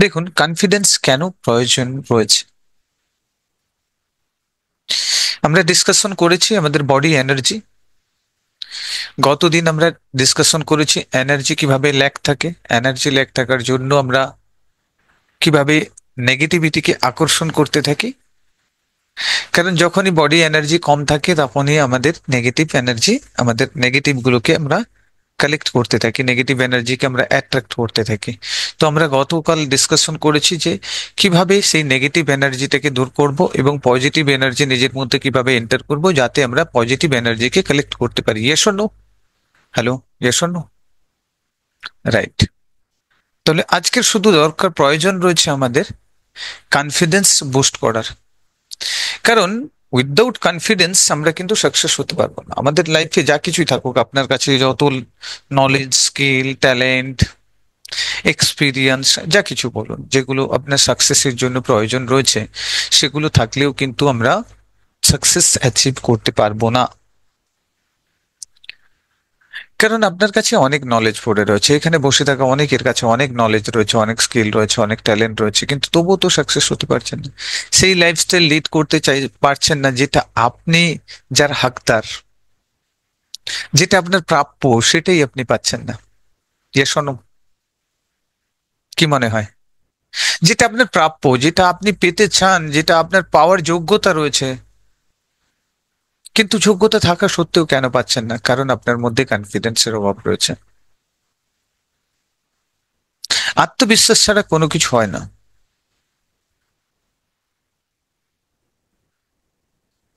দেখুন, কনফিডেন্স কেন প্রয়োজন রয়েছে আমরা ডিসকাশন করেছি আমাদের বডি এনার্জি। গতদিন আমরা ডিসকাশন করেছি এনার্জি কিভাবে ল্যাক থাকে, এনার্জি ল্যাক থাকার জন্য আমরা কিভাবে নেগেটিভিটিকে আকর্ষণ করতে থাকি। কারণ যখনই বডি এনার্জি কম থাকে তখনই আমাদের নেগেটিভ এনার্জি, আমাদের নেগেটিভ গুলোকে আমরা কালেক্ট করতে থাকি, নেগেটিভ এনার্জিকে আমরা অ্যাট্রাক্ট করতে থাকি। তো আমরা গতকাল ডিসকাশন করেছি যে কিভাবে সেই নেগেটিভ এনার্জিটাকে দূর করব এবং পজিটিভ এনার্জি নিজের মধ্যে কিভাবে এন্টার করব যাতে আমরা পজিটিভ এনার্জিকে কালেক্ট করতে পারি। Yes or no? Hello, yes or no? Right. তাহলে আজকের শুধু দরকার, প্রয়োজন রয়েছে আমাদের কনফিডেন্স বুস্ট করার। কারণ উইদাউট কনফিডেন্স আমরা কিন্তু সাকসেস হতে পারবো না। আমাদের লাইফে যা কিছুই থাকুক, আপনার কাছে যত নলেজ, স্কিল, ট্যালেন্ট, এক্সপিরিয়েন্স, যা কিছু বলুন, যেগুলো আপনার সাকসেসের জন্য প্রয়োজন রয়েছে, সেগুলো থাকলেও কিন্তু আমরা সাকসেস অ্যাচিভ করতে পারবো না। কারণ আপনার কাছে অনেক নলেজ পড়ে রয়েছে, এখানে বসে থাকা অনেকের কাছে অনেক নলেজ রয়েছে, অনেক স্কিল রয়েছে, অনেক ট্যালেন্ট রয়েছে, কিন্তু তবুও তো সাকসেস হতে পারছেন না। সেই লাইফস্টাইল লিড করতে পারছেন না যেটা আপনি, যার হাকদার, যেটা আপনার প্রাপ্য, সেটাই আপনি পাচ্ছেন না। Yes or no? কি মনে হয়? যেটা আপনার প্রাপ্য, যেটা আপনি পেতে চান, যেটা আপনার পাওয়ার যোগ্যতা রয়েছে, কিন্তু যোগ্যতা থাকা সত্ত্বেও কেন পাচ্ছেন না? কারণ আপনার মধ্যে কনফিডেন্সের অভাব রয়েছে। আত্মবিশ্বাস ছাড়া কোনো কিছু হয় না।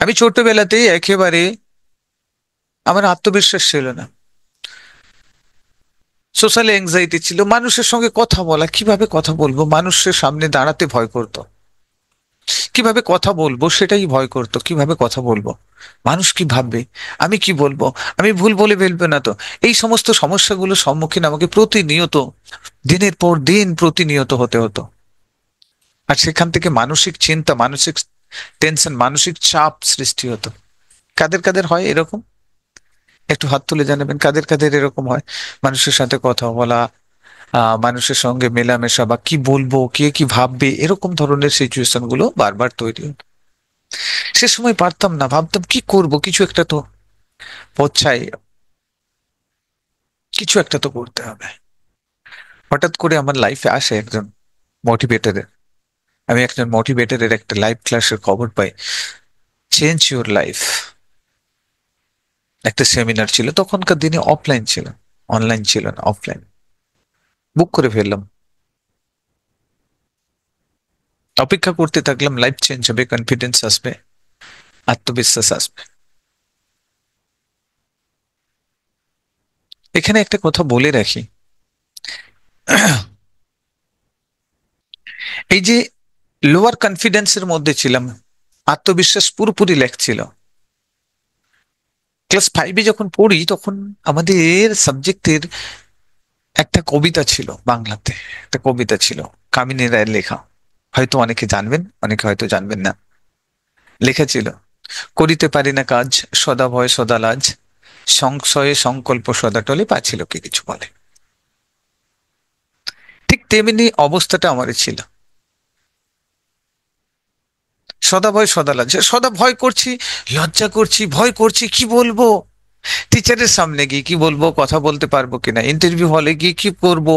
আমি ছোটবেলাতেই একেবারে, আমার আত্মবিশ্বাস ছিল না, সোশ্যাল এংজাইটি ছিল, মানুষের সঙ্গে কথা বলা, কিভাবে কথা বলবো, মানুষের সামনে দাঁড়াতে ভয় করতো, কিভাবে কথা বলবো সেটাই ভয় করতো, কিভাবে কথা বলবো, মানুষ কি ভাববে, আমি কি বলবো, আমি ভুল বলে ফেলবে না তো? এই সমস্ত সমস্যাগুলোর সম্মুখীন আমাকে প্রতিনিয়ত, দিনের পর দিন প্রতিনিয়ত হতে হতো। আর সেখান থেকে মানসিক চিন্তা, মানসিক টেনশন, মানসিক চাপ সৃষ্টি হতো। কাদের কাদের হয় এরকম? একটু হাত তুলে জানাবেন কাদের কাদের এরকম হয়। মানুষের সাথে কথা বলা, মানুষের সঙ্গে মেলামেশা, বা কি বলবো, কে কি ভাববে, এরকম ধরনের সিচুয়েশন গুলো বারবার তৈরি হতো। সে সময় পারতাম না, ভাবতাম কি করব, কিছু একটা তো পথ চাই, কিছু একটা তো করতে হবে। হঠাৎ করে আমার লাইফে আসে একজন মোটিভেটরের, আমি একজন মোটিভেটরের একটা লাইভ ক্লাসের খবর পাই, চেঞ্জ ইউর লাইফ। একটা সেমিনার ছিল, তখনকার দিনে অফলাইন ছিল, অনলাইন ছিল না, অফলাইন। বুক করে ফেললাম, অপেক্ষা করতে থাকলাম, লাইফ চেঞ্জ হবে, কনফিডেন্স আসবে, আত্মবিশ্বাস আসবে। এখানে একটা কথা বলে রাখি, এই যে লোয়ার কনফিডেন্সের মধ্যে ছিলাম, আত্মবিশ্বাস পুরোপুরি ল্যাক ছিল। ক্লাস ফাইভে যখন পড়ি তখন আমাদের সাবজেক্টের একটা কবিতা ছিল, বাংলাতে একটা কবিতা ছিল, কামিনী রায়ের লেখা। হয়তো অনেকে জানবেন, অনেকে হয়তো জানবেন না। লেখা ছিল, করিতে পারি না কাজ, সদা ভয় সদা লাজ, সংশয়ে সংকল্প সদা টলে, পাছে লোকে কিছু বলে। ঠিক তেমনি অবস্থাটা আমারই ছিল। সদা ভয় সদা লাজ, সদা ভয় করছি, লজ্জা করছি, ভয় করছি, কি বলবো, টিচারের সামনে গিয়ে কি বলবো, কথা বলতে পারবো কিনা, ইন্টারভিউ হলে গিয়ে কি করব,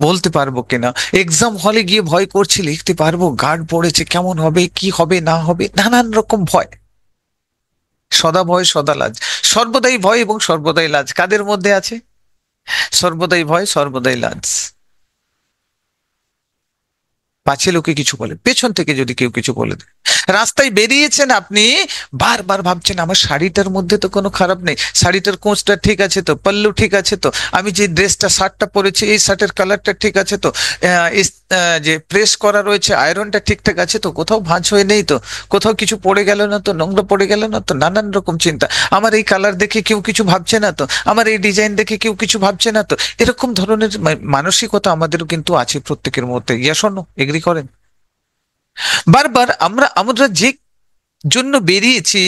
বলতে পারবো কিনা, এক্সাম হলে গিয়ে ভয় করছি, লিখতে পারবো, গার্ড পড়েছে, কেমন হবে, কি হবে না হবে, নানান রকম ভয়। সদা ভয় সদা লাজ, সর্বদাই ভয় এবং সর্বদাই লাজ কাদের মধ্যে আছে? সর্বদাই ভয় সর্বদাই লাজ। পাছে লোকে কিছু বলে, পেছন থেকে যদি কেউ কিছু বলে দেয়। রাস্তায় বেরিয়েছেন আপনি, বারবার ভাবছেন আমার শাড়িটার মধ্যে তো কোনো খারাপ নেই, শাড়িটার কোঁচটা ঠিক আছে তো, পল্লু ঠিক আছে তো, আমি যে ড্রেসটা শার্টটা পরেছি এই শার্টের কালারটা ঠিক আছে তো, যে প্রেস করা রয়েছে আয়রনটা ঠিকঠাক আছে তো, কোথাও ভাঁজ হয়ে নেই তো, কোথাও কিছু পড়ে গেল না তো, নোংরা পড়ে গেল না তো, নানান রকম চিন্তা। আমার এই কালার দেখে কেউ কিছু ভাবছে না তো, আমার এই ডিজাইন দেখে কেউ কিছু ভাবছে না তো, এরকম ধরনের মানসিকতা আমাদেরও কিন্তু আছে প্রত্যেকের মধ্যে। ইয়া শোনো, এগ্রি করেন? বারবার আমরা আমরা যে জন্য বেরিয়েছি,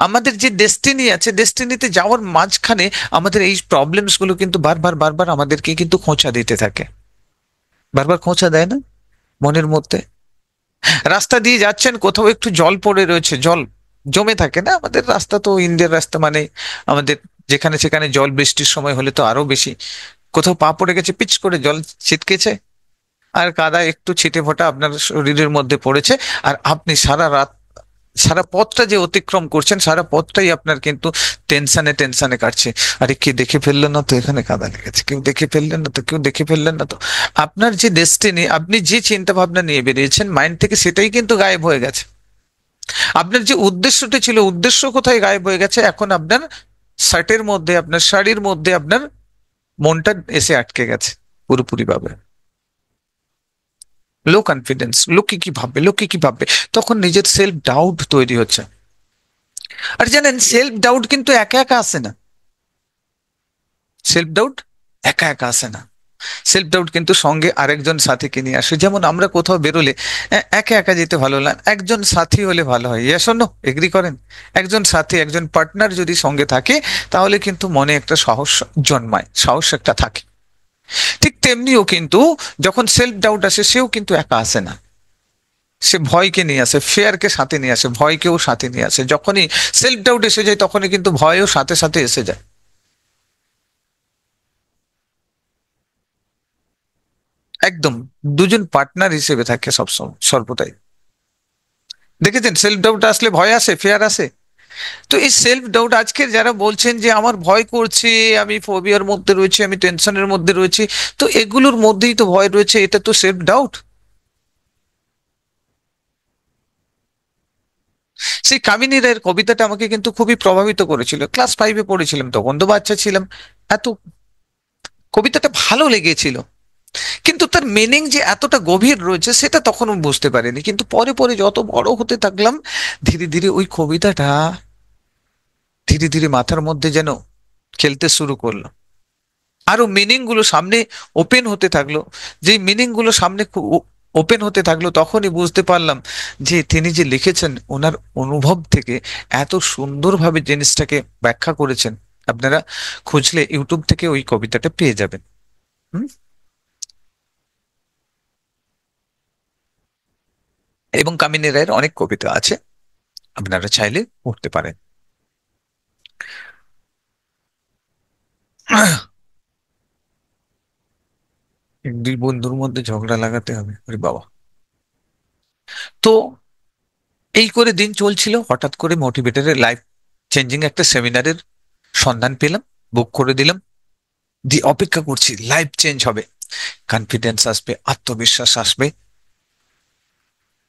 আমাদের যে ডেস্টিনি আছে, ডেস্টিনিতে যাওয়ার মাঝখানে আমাদের এই প্রবলেমস গুলো কিন্তু বারবার বারবার আমাদেরকে কিন্তু খোঁচা দিতে থাকে, বারবার খোঁচা দেয় না? মনের মধ্যে রাস্তা দিয়ে যাচ্ছেন, কোথাও একটু জল পড়ে রয়েছে, জল জমে থাকে না, আমাদের রাস্তা তো ইন্ডিয়ার রাস্তা মানে আমাদের যেখানে সেখানে জল, বৃষ্টির সময় হলে তো আরো বেশি। কোথাও পা পড়ে গেছে, পিচ করে জল ছিটকেছে, আর কাদা একটু ছিটে ফোঁটা আপনার শরীরের মধ্যে পড়েছে, আর আপনি সারা রাত, সারা পথটা যে অতিক্রম করছেন, সারা পথটাই আপনার কিন্তু টেনশনে টেনশনে কাটছে। আরে কে দেখে ফেললো না তো, এখানে কাদা লেগেছে, কেউ দেখে ফেললেন না তো, কেউ দেখে ফেললেন না তো। আপনার যে ডেস্টিনি, আপনি যে চিন্তা ভাবনা নিয়ে বেরিয়েছেন মাইন্ড থেকে, সেটাই কিন্তু গায়েব হয়ে গেছে। আপনার যে উদ্দেশ্যটা ছিল, উদ্দেশ্য কোথায় গায়েব হয়ে গেছে, এখন আপনার শার্টের মধ্যে, আপনার শাড়ির মধ্যে আপনার মনটা এসে আটকে গেছে পুরোপুরি ভাবে। লো কনফিডেন্স, লোকে কি ভাববে, লোকে কি ভাববে, তখন নিজের সেলফ ডাউট তৈরি হচ্ছে। আর জানেন, সেলফ ডাউট কিন্তু একা একা আসে না। সেলফ ডাউট একা একা আসে না। সেলফ ডাউট কিন্তু সঙ্গে আরেকজন সাথীকে নিয়ে আসে। যেমন আমরা কোথাও বেরোলে একা একা যেতে ভালো না, একজন সাথী হলে ভালো হয়। ইয়েস অর নো, এগ্রি করেন? একজন সাথী, একজন পার্টনার যদি সঙ্গে থাকে, তাহলে কিন্তু মনে একটা সাহস জন্মায়, সাহস একটা থাকে। ঠিক তেমনিও কিন্তু যখন সেলফ ডাউট আসে, সেও কিন্তু একা আসে না। সে ভয়কে নিয়ে আসে, ফেয়ারকে সাথে নিয়ে আসে, ভয়কেও সাথে নিয়ে আসে। যখনই সেলফ ডাউট এসে যায়, তখনই কিন্তু ভয়ও সাথে সাথে এসে যায়। একদম, দুজন পার্টনার হিসেবে থাকে সবসময়, সর্বদাই। দেখেছেন, সেলফ ডাউট আসলে ভয় আসে, ফেয়ার আসে। তো এই সেলফ ডাউট, আজকে যারা বলছেন যে আমার ভয় করছে, আমি ফোবিয়ার মধ্যে রয়েছি, আমি টেনশনের মধ্যে রয়েছি, তো এগুলোর মধ্যেই তো ভয় রয়েছে, এটা তো সেলফ ডাউট। সেই কামিনী রায়ের কবিতাটা আমাকে কিন্তু খুবই প্রভাবিত করেছিল। ক্লাস ফাইভে পড়েছিলাম, তখন তো বাচ্চা ছিলাম। এত কবিতাটা ভালো লেগেছিল, কিন্তু তার মিনিং যে এতটা গভীর রয়েছে সেটা তখন আমি বুঝতে পারিনি। কিন্তু পরে পরে যত বড় হতে থাকলাম, ধীরে ধীরে ওই কবিতাটা ধীরে ধীরে মাথার মধ্যে যেন খেলতে শুরু করলো। আরো মিনিং গুলো সামনে ওপেন হতে থাকলো। যে মিনিং গুলো সামনে ওপেন হতে থাকলো, তখনই বুঝতে পারলাম যে তিনি যে লিখেছেন, ওনার অনুভব থেকে এত সুন্দরভাবে জিনিসটাকে ব্যাখ্যা করেছেন। আপনারা খুঁজলে ইউটিউব থেকে ওই কবিতাটা পেয়ে যাবেন। হুম। এবং কামিনী রায়ের অনেক কবিতা আছে, আপনারা চাইলে পড়তে পারেন। দুই বন্ধুর মধ্যে ঝগড়া লাগাতে হবে, আরে বাবা! তো এই করে দিন চলছিল, হঠাৎ করে মোটিভেটরের লাইফ চেঞ্জিং একটা সেমিনারের সন্ধান পেলাম, বুক করে দিলাম, দিয়ে অপেক্ষা করছি, লাইফ চেঞ্জ হবে, কনফিডেন্স আসবে, আত্মবিশ্বাস আসবে,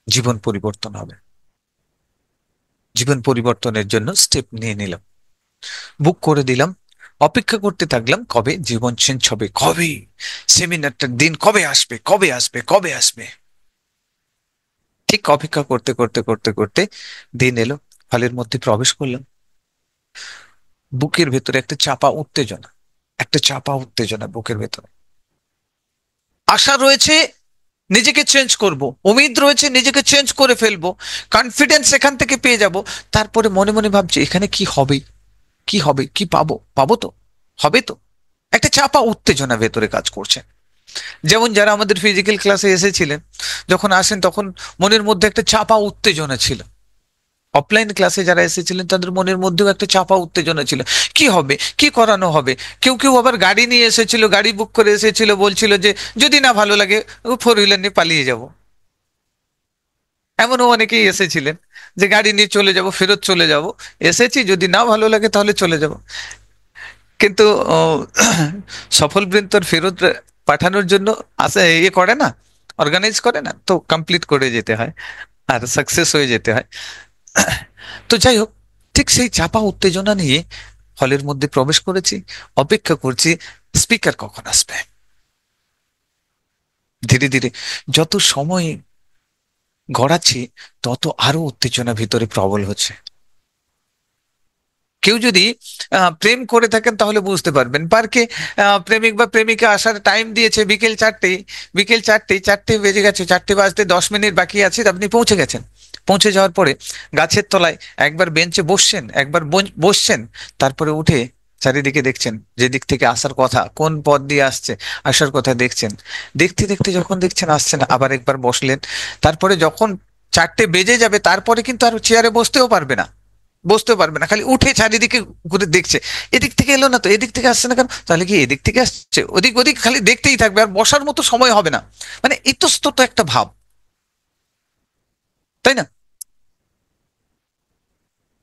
জীবন পরিবর্তন হবে। জীবন পরিবর্তনের জন্য স্টেপ নিয়ে নিলাম, বুক করে দিলাম, অপেক্ষা করতে থাকলাম, কবে জীবন চেঞ্জ হবে, কবে সেমিনারটার দিন কবে আসবে, কবে আসবে, কবে আসবে। ঠিক অপেক্ষা করতে করতে করতে করতে দিন এলো, হলের মধ্যে প্রবেশ করলাম। বুকের ভেতরে একটা চাপা উত্তেজনা, একটা চাপা উত্তেজনা বুকের ভেতরে। আশা রয়েছে নিজেকে চেঞ্জ করব, উমিদ রয়েছে নিজেকে চেঞ্জ করে ফেলবো, কনফিডেন্স এখান থেকে পেয়ে যাব। তারপরে মনে মনে ভাবছি, এখানে কি হবে, কি হবে, কি পাবো, পাবো তো, হবে তো। একটা চাপা উত্তেজনা ভেতরে কাজ করছে। যেমন যারা আমাদের ফিজিক্যাল ক্লাসে এসেছিলেন, যখন আসেন তখন মনের মধ্যে একটা চাপা উত্তেজনা ছিল। অফলাইন ক্লাসে যারা এসেছিলেন, তাদের মনের মধ্যেও একটা চাপা উত্তেজনা ছিল। কি হবে, কি করানো হবে। কেউ কেউ আবার গাড়ি নিয়ে এসেছিল, গাড়ি বুক করে এসেছিল, বলছিল যে যদি না ভালো লাগে ফোর হুইলার নিয়ে পালিয়ে যাব। এমনও অনেকেই এসেছিলেন যে গাড়ি নিয়ে চলে যাব, ফেরত চলে যাব, এসেছি যদি না ভালো লাগে তাহলে চলে যাব। কিন্তু আহ, সফল বৃন্তর ফেরত পাঠানোর জন্য আসে ইয়ে করে না, অর্গানাইজ করে না, তো কমপ্লিট করে যেতে হয়, আর সাকসেস হয়ে যেতে হয়। তো যাই হোক, ঠিক সেই চাপা উত্তেজনা নিয়ে হলের মধ্যে প্রবেশ করেছি, অপেক্ষা করছি স্পিকার কখন আসবে। ধীরে ধীরে যত সময় গড়াচ্ছি, তত আরো উত্তেজনা ভিতরে প্রবল হচ্ছে। কেউ যদি প্রেম করে থাকেন, তাহলে বুঝতে পারবেন, পার্কে প্রেমিক বা প্রেমিকা আসার টাইম দিয়েছে বিকেল 4টে, চারটে বেজে গেছে, 4টে বাজতে 10 মিনিট বাকি আছে, আপনি পৌঁছে গেছেন। পৌঁছে যাওয়ার পরে গাছের তলায় একবার বেঞ্চে বসছেন, একবার বসছেন, তারপরে উঠে চারিদিকে দেখছেন, যে দিক থেকে আসার কথা, কোন পথ দিয়ে আসছে, আসার কথা দেখছেন। দেখতে দেখতে যখন দেখছেন আসছে না, আবার একবার বসলেন। তারপরে যখন 4টে বেজে যাবে, তারপরে কিন্তু আর চেয়ারে বসতেও পারবে না, বসতেও পারবে না, খালি উঠে চারিদিকে ঘুরে দেখছে, এদিক থেকে এলো না তো, এদিক থেকে আসছে না কেন, তাহলে কি এদিক থেকে আসছে, ওদিক ওদিক খালি দেখতেই থাকবে, আর বসার মতো সময় হবে না। মানে ইতস্তত একটা ভাব, তাই না?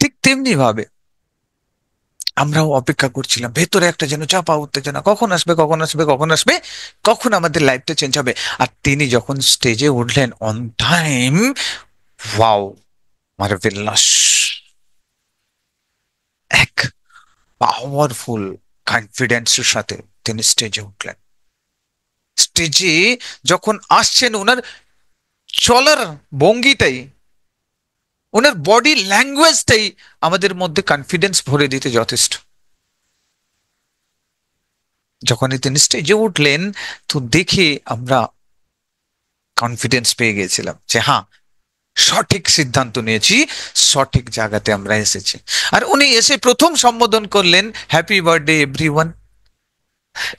ঠিক তেমনি ভাবে আমরাও অপেক্ষা করছিলাম, ভেতরে একটা যেন চাপা উত্তেজনা, কখন আসবে, কখন আসবে, কখন আসবে, কখন আমাদের লাইফটা চেঞ্জ হবে। আর তিনি যখন স্টেজে উঠলেন অন টাইম, ওয়াও, মার্ভেলাস, এক পাওয়ারফুল কনফিডেন্সের সাথে তিনি স্টেজে উঠলেন। স্টেজে যখন আসছেন, ওনার চলার ভঙ্গিটাই, ওনার বডি ল্যাঙ্গুয়েজটাই আমাদের মধ্যে কনফিডেন্স ভরে দিতে যথেষ্ট। যখনই তিনি স্টেজে উঠলেন, তো দেখে আমরা কনফিডেন্স পেয়ে গেছিলাম যে হ্যাঁ, সঠিক সিদ্ধান্ত নিয়েছি, সঠিক জায়গাতে আমরা এসেছি। আর উনি এসে প্রথম সম্বোধন করলেন, হ্যাপি বার্থডে এভরিওয়ান।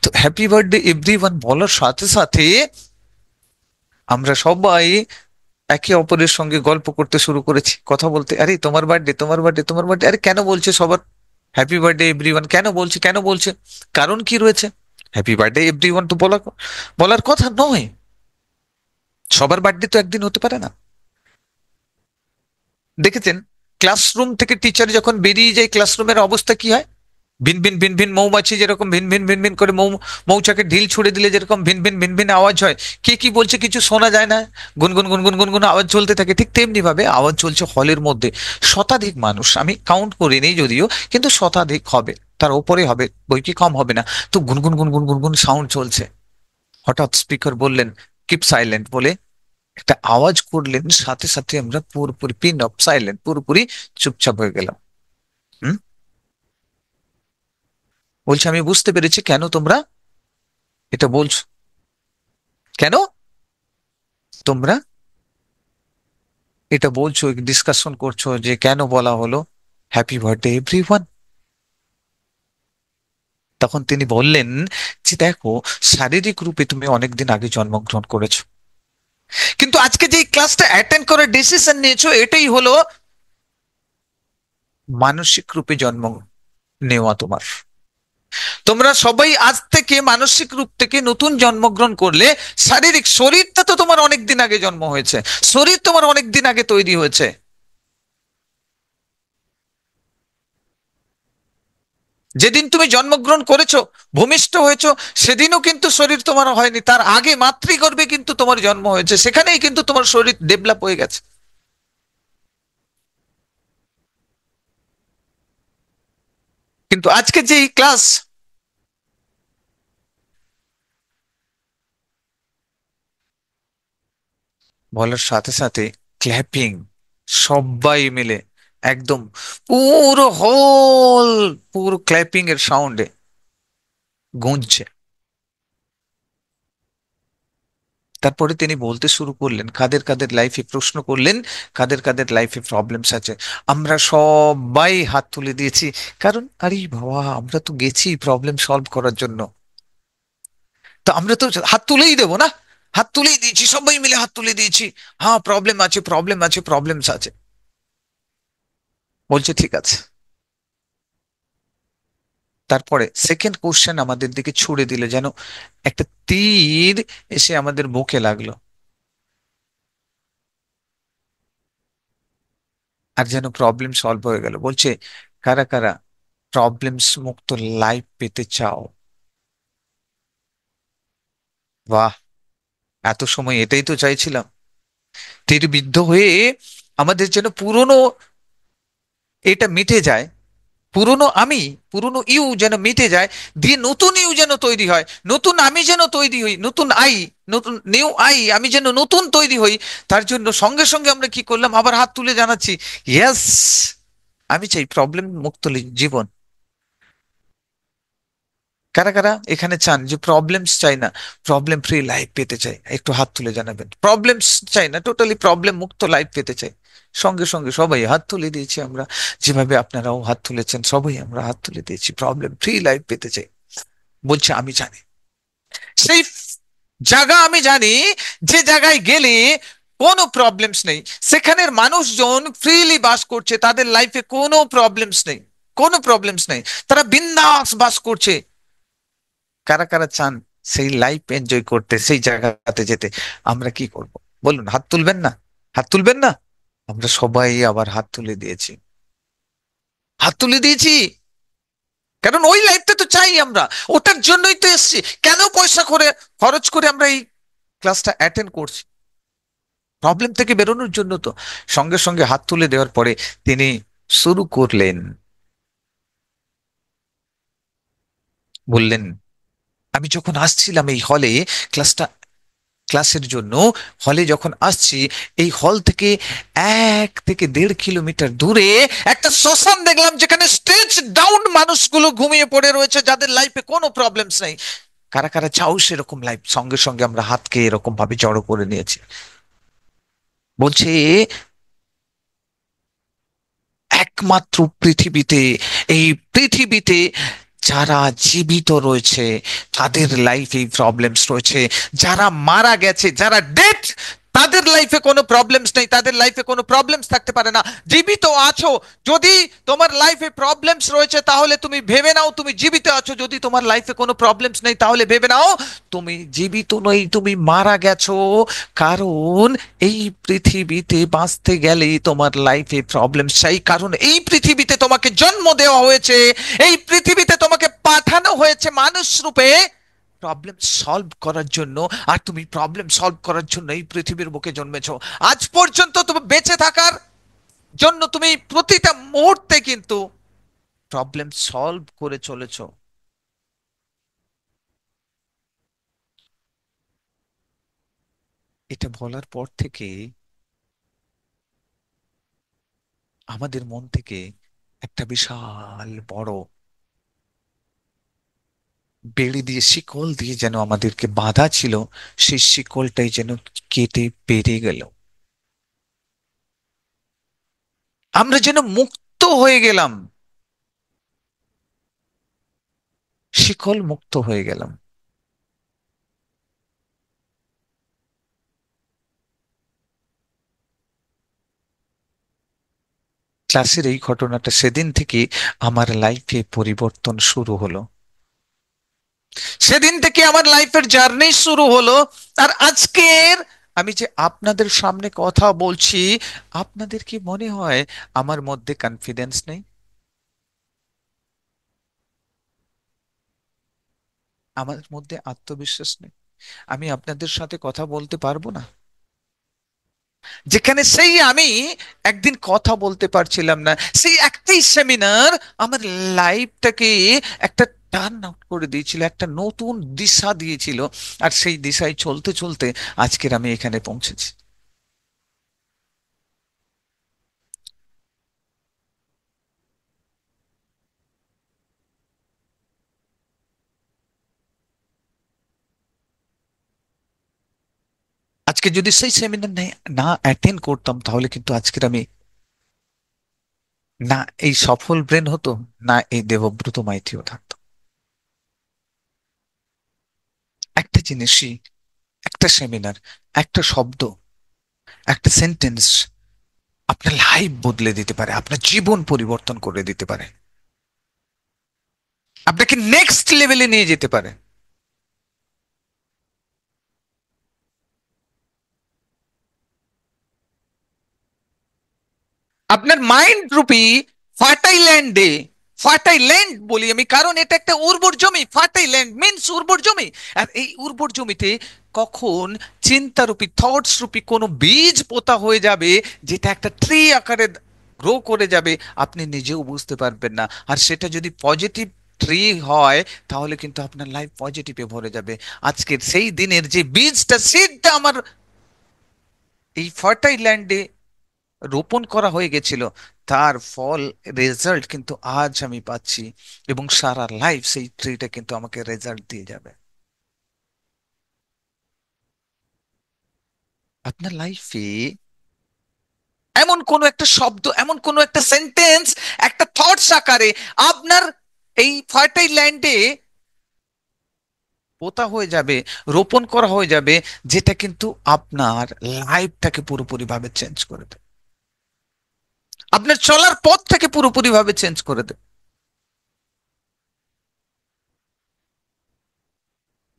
তো হ্যাপি বার্থডে এভরিওয়ান বলার সাথে সাথে আমরা সবাই একে অপরের সঙ্গে গল্প করতে শুরু করেছি, কথা বলতে, আরে তোমার বার্থডে, তোমার বার্থডে, তোমার বার্থডে, আরে কেন বলছে সবার হ্যাপি বার্থডে এভরিওয়ান, কেন বলছে, কেন বলছে, কারণ কি রয়েছে? হ্যাপি বার্থডে এভরিওয়ান তো বলার কথা নয়, সবার বার্থডে তো একদিন হতে পারে না। দেখেছেন, ক্লাসরুম থেকে টিচার যখন বেরিয়ে যায়, ক্লাসরুমের অবস্থা কি হয়? ভিন ভিন ভিন ভিন মৌমাছি যেরকম ভিন ভিন ভিন ভিন করে মৌচাকে ঢিল ছুড়ে দিলে যেরকম ভিন ভিন ভিন ভিন আওয়াজ হয়, কে কি বলছে কিছু শোনা যায় না, গুনগুন গুনগুন গুনগুন আওয়াজ চলতে থাকে, ঠিক তেমনি ভাবে আওয়াজ চলছে হলের মধ্যে। শতাধিক মানুষ, আমি কাউন্ট করিনি যদিও, কিন্তু শতাধিক হবে, তার উপরে হবে, বই কি কম হবে না। তো গুনগুন গুনগুন গুনগুন সাউন্ড চলছে। হঠাৎ স্পিকার বললেন, কিপ সাইলেন্ট বলে একটা আওয়াজ করলেন, সাথে সাথে আমরা পুরোপুরি পিন অফ সাইলেন্ট, পুরোপুরি চুপচাপ হয়ে গেলাম। হুম। বলছে, আমি বুঝতে পেরেছি কেন তোমরা এটা বলছো, কেন তোমরা এটা বলছো, ডিসকাশন করছো যে কেন বলা হলো হ্যাপি বার্থডে এভরিওয়ান। তখন তিনি বললেন যে দেখো, শারীরিক রূপে তুমি অনেকদিন আগে জন্মগ্রহণ করেছো, কিন্তু আজকে যে ক্লাসটা অ্যাটেন্ড করার ডিসিশন নিয়েছো, এটাই হলো মানসিক রূপে জন্ম নেওয়া তোমার। তোমরা সবাই আজ থেকে মানসিক রূপ থেকে নতুন জন্মগ্রহণ করলে, শারীরিক শরীরটা তো তোমার অনেক দিন আগে জন্ম হয়েছে, শরীর তোমার অনেক দিন আগে তৈরি হয়েছে। যেদিন তুমি জন্মগ্রহণ করেছো, ভূমিষ্ঠ হয়েছো, সেদিনও কিন্তু শরীর তোমার হয়নি, তার আগে মাতৃগর্ভে কিন্তু তোমার জন্ম হয়েছে, সেখানেই কিন্তু তোমার শরীর ডেভেলপ হয়ে গেছে। কিন্তু আজকে যে ক্লাস বলার সাথে সাথে ক্ল্যাপিং, সবাই মিলে একদম পুরো হোল, পুরো ক্ল্যাপিং এর সাউন্ডে গুঞ্জছে। তারপরে তিনি বলতে শুরু করলেন, কাদের কাদের লাইফে, প্রশ্ন করলেন কাদের কাদের লাইফে প্রবলেমস আছে। আমরা সবাই হাত তুলে দিয়েছি, কারণ আরে বাবা, আমরা তো গেছি প্রবলেম সলভ করার জন্য, তো আমরা তো হাত তুলেই দেবো না। হাত তুলেই দিয়েছি, সবাই মিলে হাত তুলে দিয়েছি, হ্যাঁ প্রবলেম আছে, প্রবলেম আছে, প্রবলেমস আছে। বলছে ঠিক আছে। তারপরে সেকেন্ড কোশ্চেন আমাদের দিকে ছুড়ে দিলে, যেন একটা তীর এসে আমাদের বুকে লাগলো, আর যেন প্রবলেম সলভ হয়ে গেল। বলছে, কারা কারা প্রবলেমস মুক্ত লাইফ পেতে চাও? বাহ, এত সময় এটাই তো চাইছিলাম। তীর বিদ্ধ হয়ে আমাদের যেন পুরনো এটা মিটে যায়, পুরনো আমি, পুরনো ইউ যেন মিটে যায়, দিয়ে নতুন ইউ যেন তৈরি হয়, নতুন আমি যেন তৈরি হই, নতুন আই, নতুন নিউ আই, আমি যেন নতুন তৈরি হই। তার জন্য সঙ্গে সঙ্গে আমরা কি করলাম, আবার হাত তুলে জানাচ্ছি, ইয়েস, আমি চাই প্রবলেম মুক্ত জীবন। কারা কারা এখানে চান যে প্রবলেমস চাই না, প্রবলেম ফ্রি লাইফ পেতে চাই? একটু হাত তুলে জানাবেন। প্রবলেমস চাই না, টোটালি প্রবলেম মুক্ত লাইফ পেতে চাই, সঙ্গে সঙ্গে সবাই হাত তুলে দিয়েছি আমরা, যেভাবে আপনারাও হাত তুলেছেন, সবাই আমরা হাত তুলে দিয়েছি, প্রবলেম ফ্রি লাইফ পেতে চাই। বলছে আমি জানি সেই জায়গা, আমি জানি যে জায়গায় গেলে কোনো প্রবলেমস নেই, সেখানের মানুষজন ফ্রিলি বাস করছে, তাদের লাইফে কোনো প্রবলেমস নেই, কোনো প্রবলেমস নেই, তারা বিন্দাস বাস করছে। কারা কারা চান সেই লাইফ এনজয় করতে, সেই জায়গাতে যেতে? আমরা কি করব বলুন? হাত তুলবেন না? হাত তুলবেন না? আমরা সবাই আবার হাত তুলে দিয়েছি, হাত তুলে দিয়েছি, কারণ ওই লাইফটা তো চাই আমরা, ওটার জন্যই তো এসছি। কেন পয়সা করে খরচ করে আমরা এই ক্লাসটা অ্যাটেন্ড করছি? প্রবলেম থেকে বেরোনোর জন্য তো। সঙ্গে সঙ্গে হাত তুলে দেওয়ার পরে তিনি শুরু করলেন, বললেন, আমি যখন আসছিলাম এই হলে ক্লাসটা, ক্লাসের জন্য হলে যখন আসছি, এই হল থেকে 1 থেকে 1.5 কিলোমিটার দূরে একটা শ্মশান দেখলাম, যেখানে স্টেজ ডাউন মানুষগুলো ঘুমিয়ে পড়ে রয়েছে, যাদের লাইফে কোনো প্রবলেমস নেই। কারা কারা চাও সেরকম লাইফ? সঙ্গে সঙ্গে আমরা হাতকে এরকম ভাবে জড়ো করে নিয়েছি। বলছে একমাত্র পৃথিবীতে, এই পৃথিবীতে যারা জীবিত রয়েছে তাদের লাইফে প্রবলেমস রয়েছে, যারা মারা গেছে, যারা ডেড, তাদের লাইফে কোনো প্রবলেমস নেই, তাদের লাইফে কোনো প্রবলেমস থাকতে পারে না। জীবিত আছো, যদি তোমার লাইফে প্রবলেমস রয়েছে তাহলে তুমি ভেবে নাও তুমি জীবিত আছো, যদি তোমার লাইফে কোনো প্রবলেমস নেই তাহলে ভেবে নাও তুমি জীবিত নই, তুমি মারা গেছো। কারণ এই পৃথিবীতে বাঁচতে গেলেই তোমার লাইফে প্রবলেম চাই, কারণ এই পৃথিবীতে তোমাকে জন্ম দেওয়া হয়েছে, এই পৃথিবীতে তোমাকে পাঠানো হয়েছে মানুষ রূপে প্রবলেম সলভ করার জন্য। আর তুমি প্রবলেম সলভ করার জন্য এই পৃথিবীর বুকে জন্মেছো। আজ পর্যন্ত তুমি বেঁচে থাকার জন্য তুমি প্রতিটা মুহূর্তে কিন্তু প্রবলেম সলভ করে চলেছো। এটা বলার পর থেকে আমাদের মন থেকে একটা বিশাল বড় বেড়ি দিয়ে, শিকল দিয়ে যেন আমাদেরকে বাঁধা ছিল, সেই শিকলটাই যেন কেটে বেরিয়ে গেল। আমরা যেন মুক্ত হয়ে গেলাম, শিকল মুক্ত হয়ে গেলাম। ক্লাসের এই ঘটনাটা, সেদিন থেকে আমার লাইফে পরিবর্তন শুরু হলো, সেদিন থেকে আমার লাইফের জার্নি শুরু হলো। আর আজকের আমি যে আপনাদের সামনে কথা বলছি, আপনাদের কি মনে হয় আমার মধ্যে কনফিডেন্স নেই? আমার মধ্যে আত্মবিশ্বাস নেই? আমি আপনাদের সাথে কথা বলতে পারবো না? যেখানে সেই আমি একদিন কথা বলতে পারছিলাম না, সেই একটাই সেমিনার আমার লাইফটাকে একটা টার্ন আউট করে দিয়েছিল, একটা নতুন দিশা দিয়েছিল। আর সেই দিশায় চলতে চলতে আজকের আমি এখানে পৌঁছেছি। আজকে যদি সেই সেমিনার না অ্যাটেন্ড করতাম, তাহলে কিন্তু আজকের আমি না এই সফল ব্রেন হতো, না এই দেবব্রত মাইতিও থাকতো। একটা জিনিসই, একটা সেমিনার, একটা শব্দ, একটা সেন্টেন্স আপনার লাইফ বদলে দিতে পারে, আপনার জীবন পরিবর্তন করে দিতে পারে, আপনাকে নেক্সট লেভেলে নিয়ে যেতে পারে। আপনার মাইন্ড রূপী ফার্টাইল ল্যান্ডে, ফার্টাইল ল্যান্ড বলি আমি কারণ এটা একটা উর্বর জমি, ফার্টাইল ল্যান্ড মিন্স উর্বর জমি। আর এই উর্বর জমিতে কখন চিন্তারূপী, থটস রূপী কোনো বীজ পোতা হয়ে যাবে, যেটা একটা ট্রি আকারে গ্রো করে যাবে, আপনি নিজেও বুঝতে পারবেন না। আর সেটা যদি পজিটিভ ট্রি হয়, তাহলে কিন্তু আপনার লাইফ পজিটিভে ভরে যাবে। আজকের সেই দিনের যে বীজটা, সিডটা আমার এই ফার্টাইল ল্যান্ডে রোপণ করা হয়ে গেছিল, তার ফল, রেজাল্ট কিন্তু আজ আমি পাচ্ছি। এবং সারা লাইফ সেই ট্রিটা কিন্তু আমাকে রেজাল্ট দিয়ে যাবে। আপনার লাইফে এমন কোন একটা শব্দ, এমন কোন একটা সেন্টেন্স, একটা থটস আকারে আপনার এই ফার্টাইল ল্যান্ডে পোতা হয়ে যাবে, রোপণ করা হয়ে যাবে, যেটা কিন্তু আপনার লাইফটাকে পুরোপুরি ভাবে চেঞ্জ করে দেবে, আপনার চলার পথটাকে পুরোপুরি ভাবে চেঞ্জ করে দেবে।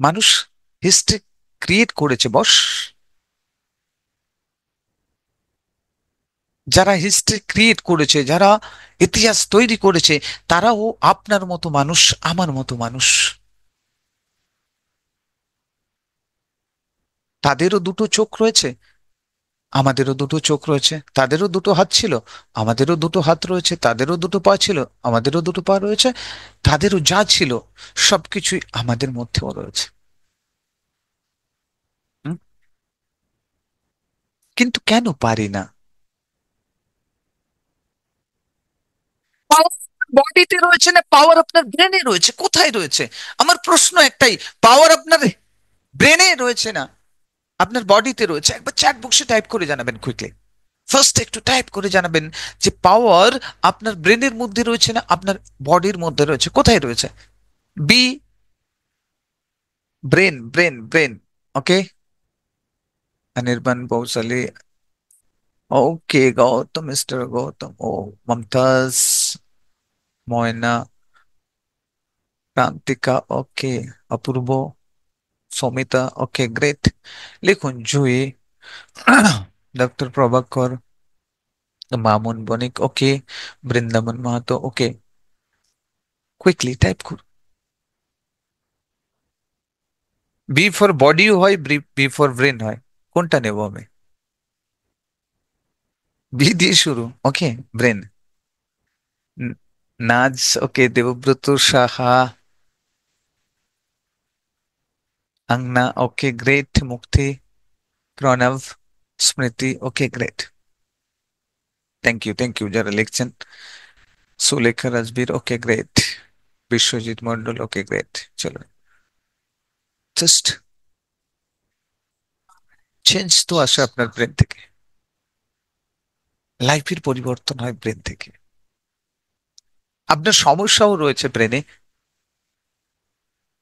মানুষ হিস্ট্রি ক্রিয়েট করেছে বস। যারা হিস্ট্রি ক্রিয়েট করেছে, যারা ইতিহাস তৈরি করেছে, তারাও আপনার মতো মানুষ, আমার মতো মানুষ। তাদেরও দুটো চোখ রয়েছে, আমাদেরও দুটো চোখ রয়েছে। তাদেরও দুটো হাত ছিল, আমাদেরও দুটো হাত রয়েছে। তাদেরও দুটো পা ছিল, আমাদেরও দুটো পা রয়েছে। তাদেরও যা ছিল সবকিছুই আমাদের মধ্যেও রয়েছে। হুম? কিন্তু কেন পারি না? পাওয়ার বডিতে রয়েছে না, পাওয়ার আপনার ব্রেনে রয়েছে? কোথায় রয়েছে? আমার প্রশ্ন একটাই, পাওয়ার আপনার ব্রেনে রয়েছে না, আপনার বডিতে রয়েছে? একবার চ্যাট বক্সে টাইপ করে জানাবেন কুইকলি। ফার্স্ট একটু টাইপ করে জানাবেন যে পাওয়ার আপনার ব্রেনের মধ্যে রয়েছে না আপনার বডির মধ্যে রয়েছে? কোথায় রয়েছে? B, brain, brain, brain. Okay, Anirban Boushali. Okay Gautam, mister Gautam. ও, Momtaz, Moyna, Prantika, okay, Apurba, Samita, okay great. লিখুন Jui, doctor Prabhakar, Mamun Banik, okay, Brindaban Mahato, okay. Quickly type করুন। বি ফর বডিও হয়, বি ফর ব্রেন হয়, কোনটা নেব আমি? বি দিয়ে শুরু, okay. Brain. Naaz, okay, Debabrata Saha, আংনা, okay great, Mukti, Pranab, Smriti, okay great. Thank you, thank you যারা লিখছেন। Sulekha Rajbir, okay great. Biswajit Mondal, okay great. চলো, জাস্ট চেঞ্জ তো আসে আপনার ব্রেন থেকে। লাইফের পরিবর্তন হয় ব্রেন থেকে। আপনার সমস্যাও রয়েছে ব্রেনে,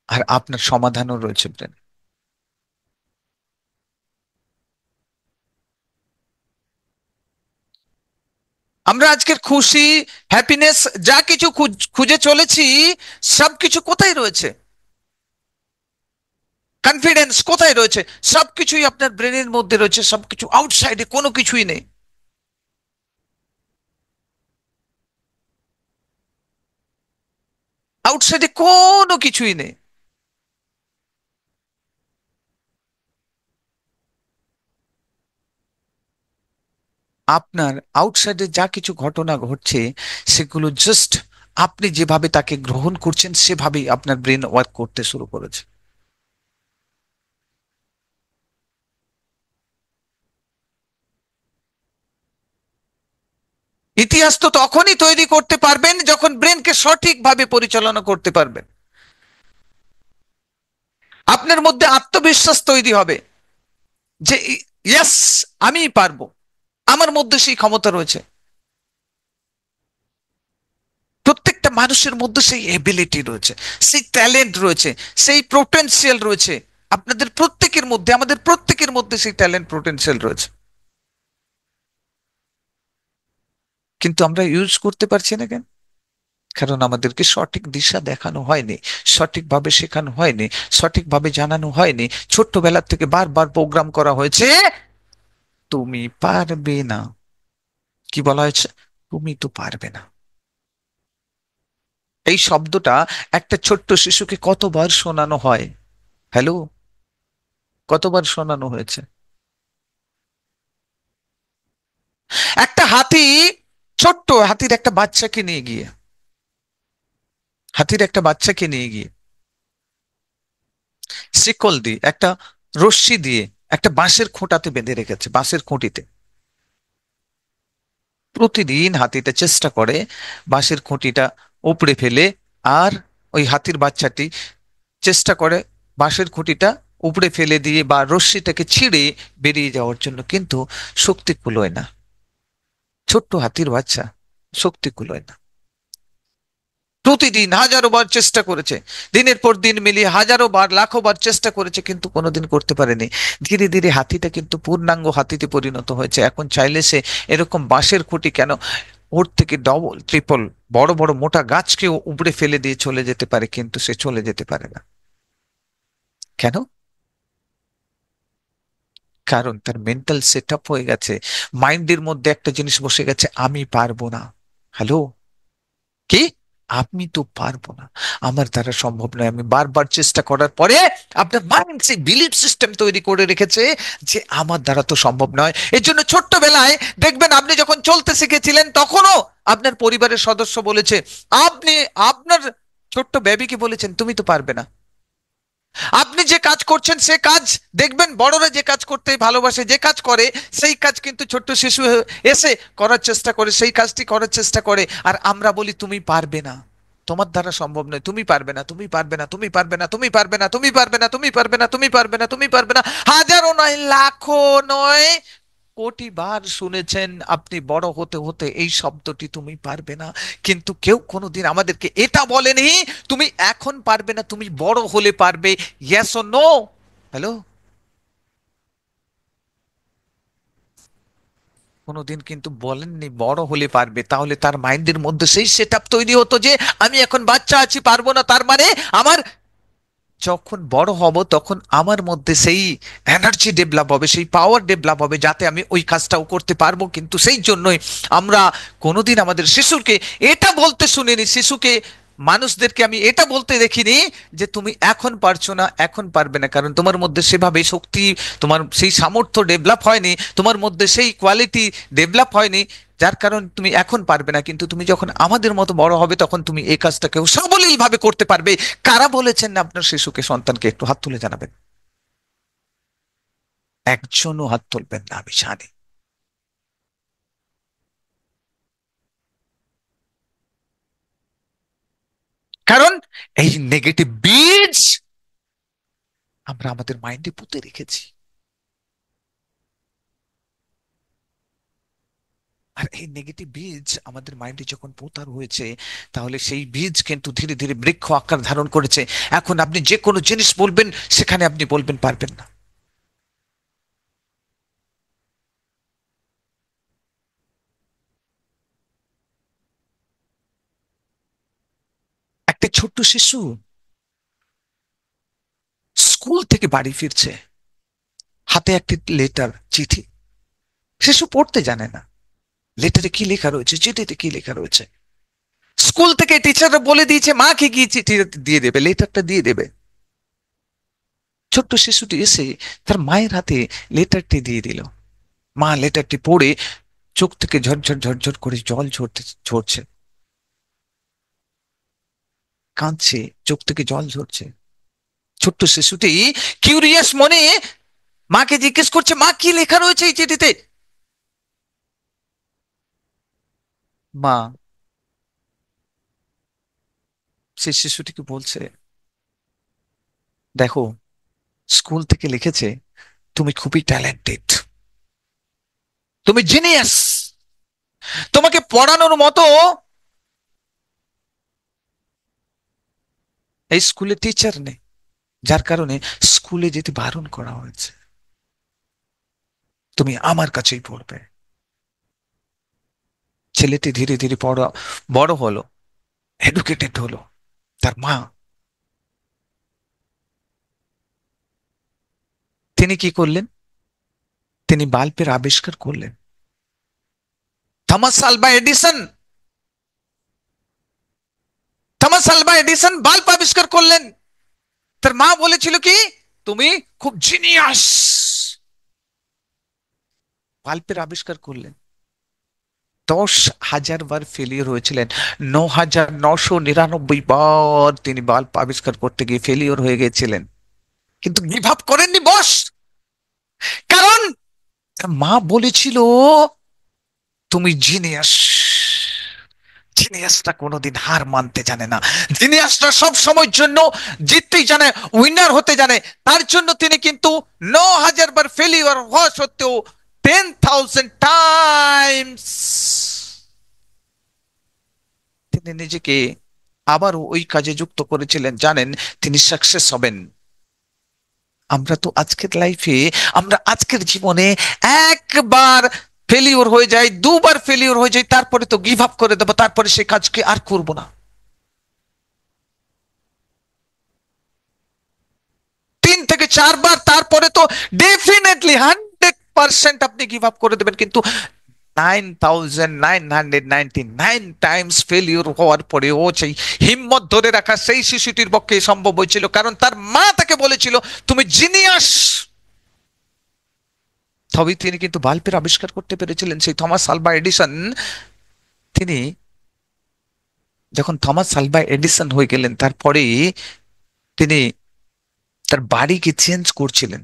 আর আপনার সমাধানও রয়েছে ব্রেনে। আমরা আজকের খুশি, হ্যাপিনেস, যা কিছু খুঁজে চলেছি, সবকিছু কোথায় রয়েছে? কনফিডেন্স কোথায় রয়েছে? সবকিছুই আপনার ব্রেনের মধ্যে রয়েছে, সবকিছু। আউটসাইডে কোনো কিছুই নেই। আউটসাইডে কোনো কিছুই নেই। আপনার আউটসাইডে যা কিছু ঘটনা ঘটছে, সেগুলো জাস্ট আপনি যেভাবে তাকে গ্রহণ করছেন সেভাবেই আপনার ব্রেন ওয়ার্ক করতে শুরু করেছে। ইতিহাস তো তখনই তৈরি করতে পারবেন যখন ব্রেনকে সঠিকভাবে পরিচালনা করতে পারবেন। আপনার মধ্যে আত্মবিশ্বাস তৈরি হবে যে ইয়েস, আমি পারবো, আমার মধ্যে সেই ক্ষমতা রয়েছে। প্রত্যেকটা মানুষের মধ্যে সেই এবিলিটি রয়েছে, সেই ট্যালেন্ট রয়েছে, সেই পোটেনশিয়াল রয়েছে। আপনাদের প্রত্যেকের মধ্যে, আমাদের প্রত্যেকের মধ্যে সেই ট্যালেন্ট পোটেনশিয়াল রয়েছে। কিন্তু আমরা ইউজ করতে পারছি না কেন? কারণ আমাদেরকে সঠিক দিশা দেখানো হয়নি, সঠিকভাবে শেখানো হয়নি, সঠিকভাবে জানানো হয়নি। ছোট্টবেলা থেকে বারবার প্রোগ্রাম করা হয়েছে, তুমি পারবে না। কি বলা হয়েছে? তুমি তো পারবে না। এই শব্দটা একটা ছোট্ট শিশুকে কতবার শোনানো হয়? হ্যালো, কতবার শোনানো হয়েছে? একটা হাতি, ছোট্ট হাতির একটা বাচ্চাকে নিয়ে গিয়ে, হাতির একটা বাচ্চাকে নিয়ে গিয়ে শিকল দিয়ে, একটা রশ্মি দিয়ে, একটা বাঁশের খোঁটাতে বেঁধে রেখেছে, বাঁশের খুঁটিতে। প্রতিদিন হাতিটা চেষ্টা করে বাঁশের খুঁটিটা উপড়ে ফেলে, আর ওই হাতির বাচ্চাটি চেষ্টা করে বাঁশের খুঁটিটা উপড়ে ফেলে দিয়ে বা রশ্মিটাকে ছিঁড়ে বেরিয়ে যাওয়ার জন্য, কিন্তু শক্তি কুলোয় না। ছোট্ট হাতির বাচ্চা, শক্তি কুলোয় না। প্রতিদিন হাজারো বার চেষ্টা করেছে, দিনের পর দিন মিলিয়ে হাজারো বার লাখো বার চেষ্টা করেছে, কিন্তু কোনোদিন করতে পারেনি। ধীরে ধীরে হাতিটা কিন্তু পূর্ণাঙ্গ হাতিতে পরিণত হয়েছে। এখন চাইলে সে এরকম বাঁশের খুঁটি কেন, ওর থেকে ডবল ট্রিপল বড় বড় মোটা গাছকেও উপড়ে ফেলে দিয়ে চলে যেতে পারে, কিন্তু সে চলে যেতে পারে না। কেন? কারণ তার মেন্টাল সেট আপ হয়ে গেছে। মাইন্ডের মধ্যে একটা জিনিস বসে গেছে, আমি পারবো না। হ্যালো? কি? আমি তো পারবো না, আমার দ্বারা সম্ভব নয়। আমি বারবার চেষ্টা করার পরে আপনার মাইন্ড সেই বিলিফ সিস্টেম তৈরি করে রেখেছে যে আমার দ্বারা তো সম্ভব নয়। এর জন্য ছোট্টবেলায় দেখবেন আপনি যখন চলতে শিখেছিলেন তখনও আপনার পরিবারের সদস্য বলেছে, আপনি আপনার ছোট্ট বেবিকে বলেছেন তুমি তো পারবে না। আপনি যে কাজ করছেন সে কাজ, দেখবেন বড়রা যে কাজ করতে ভালোবাসে, যে কাজ করে সেই কাজ কিন্তু ছোট্ট শিশু এসে করার চেষ্টা করে, সেই কাজটি করার চেষ্টা করে। আর আমরা বলি তুমি পারবে না, তোমার দ্বারা সম্ভব নয়, তুমি পারবে না, তুমি পারবে না, তুমি পারবে না, তুমি পারবে না, তুমি পারবে না, তুমি পারবে না, তুমি পারবে না, তুমি পারবে না। হাজারো নয়, লাখো নয়, কোটি বার শুনেছেন আপনি বড় হতে হতে এই শব্দটি, তুমি পারবে না। কিন্তু কেউ কোনোদিন আমাদেরকে এটা বলেনি তুমি এখন পারবে না, তুমি বড় হলে পারবে। ইয়েস ও নো? হ্যালো? কোনোদিন কিন্তু বলেননি বড় হলে পারবে। তাহলে তার মাইন্ডের মধ্যে সেই সেট আপ তৈরি হতো যে আমি এখন বাচ্চা আছি, পারবো না, তার মানে আমার যখন বড় হব তখন আমার মধ্যে সেই এনার্জি ডেভেলপ হবে, সেই পাওয়ার ডেভেলপ হবে, যাতে আমি ওই কাজটাও করতে পারবো। কিন্তু সেই জন্যই আমরা কোনোদিন আমাদের শিশুকে এটা বলতে শুনিনি, শিশুকে মানুষদেরকে আমি এটা বলতে দেখিনি যে তুমি এখন পারছো না, এখন পারবে না, কারণ তোমার মধ্যে সেভাবে শক্তি, তোমার সেই সামর্থ্য ডেভেলপ হয়নি, তোমার মধ্যে সেই কোয়ালিটি ডেভেলপ হয়নি, যার কারণ তুমি এখন পারবে না। কিন্তু তুমি যখন আমাদের মতো বড় হবে তখন তুমি এই কাজটাকেও সাবলীল ভাবে করতে পারবে। কারা বলেছেন না আপনার শিশুকে, সন্তানকে? একটু হাত তুলে জানাবেন। একজনও হাত তুলবেন না, আমি জানি। কারণ এই নেগেটিভ বীজ আমরা আমাদের মাইন্ডে পুঁতে রেখেছি। আর এই নেগেটিভ বীজ আমাদের মাইন্ডে যখন পোতার হয়েছে, তাহলে সেই বীজ কিন্তু ধীরে ধীরে বৃক্ষ আকার ধারণ করেছে। এখন আপনি যে কোনো জিনিস বলবেন, সেখানে আপনি বলবেন পারবেন না। একটা ছোট্ট শিশু স্কুল থেকে বাড়ি ফিরছে, হাতে একটি লেটার, চিঠি। শিশু পড়তে জানে না, লেটারে কি লেখা রয়েছে, চিঠিতে কি লেখা রয়েছে। স্কুল থেকে টিচাররা বলে দিয়েছে মাকে গিয়ে চিঠি দিয়ে দেবে, লেটারটা দিয়ে দেবে। ছোট্ট শিশুটি এসে তার মায়ের হাতে লেটারটি দিয়ে দিল। মা লেটারটি পড়ে চোখ থেকে ঝরঝর ঝরঝর করে জল ঝরছে, কাঁদছে, চোখ থেকে জল ঝরছে। ছোট্ট শিশুটি কিউরিয়াস মনে মাকে জিজ্ঞেস করছে, মা কি লেখা রয়েছে এই চিঠিতে? মা সেই শিশুটিকে বলছে, দেখো, স্কুল থেকে লিখেছে তুমি খুবই ট্যালেন্টেড, তুমি জিনিয়াস, তোমাকে পড়ানোর মতো এই স্কুলে টিচার নেই, যার কারণে স্কুলে যেতে বারণ করা হয়েছে, তুমি আমার কাছেই পড়বে। ছেলেটি ধীরে ধীরে বড় হলো, এডুকেটেড হলো। তার মা, তিনি কি করলেন? তিনি বাল্বের আবিষ্কার করলেন। Thomas Alva Edison, Thomas Alva Edison bulb আবিষ্কার করলেন। তার মা বলেছিল কি, তুমি খুব জিনিয়াস। বাল্বের আবিষ্কার করলেন, 10,000 বার ফেলিওর হয়েছিলেন। 9,999 বার তিনি বাল্ব আবিষ্কার করতে গিয়ে ফেলিওর হয়ে গেছিলেন, কিন্তু গিভ আপ করেননি বস। কারণ তার মা বলেছিল তুমি জিনিয়াস। জিনিয়াসটা কোনোদিন হার মানতে জানে না, জিনিয়াসটা সব সময়ের জন্য জিততেই জানে, উইনার হতে জানে। তার জন্য তিনি কিন্তু 9,000 বার ফেলিওর হওয়া সত্ত্বেও 10,000 টাইমস তিনি নিজেকে আবারও ওই কাজে যুক্ত করেছিলেন, জানেন তিনি সাকসেস হবেন। আমরা তো আজকের লাইফে, আমরা আজকের জীবনে একবার ফেলিওর হয়ে যায়, দুবার ফেলিওর হয়ে যায়, তারপরে তো গিভ আপ করে দেবো, তারপরে সে কাজকে আর করব না। 3 থেকে 4 বার, তারপরে তো ডেফিনেটলি 100% আপনি গিভ আপ করে দেবেন। কিন্তু 9999 টাইমস ফেলিওর হওয়ার পরেও সেই হিম্মত ধরে রাখা সেই শিশুটির পক্ষে সম্ভব হয়েছিল, কারণ তার মা তাকে বলেছিল তুমি জিনিয়াস। তবেই তিনি কিন্তু বাল্বের আবিষ্কার করতে পেরেছিলেন। সেই থমাস আলভা এডিসন, তিনি যখন থমাস আলভা এডিসন হয়ে গেলেন, তারপরেই তিনি তার বাড়িকে চেঞ্জ করছিলেন।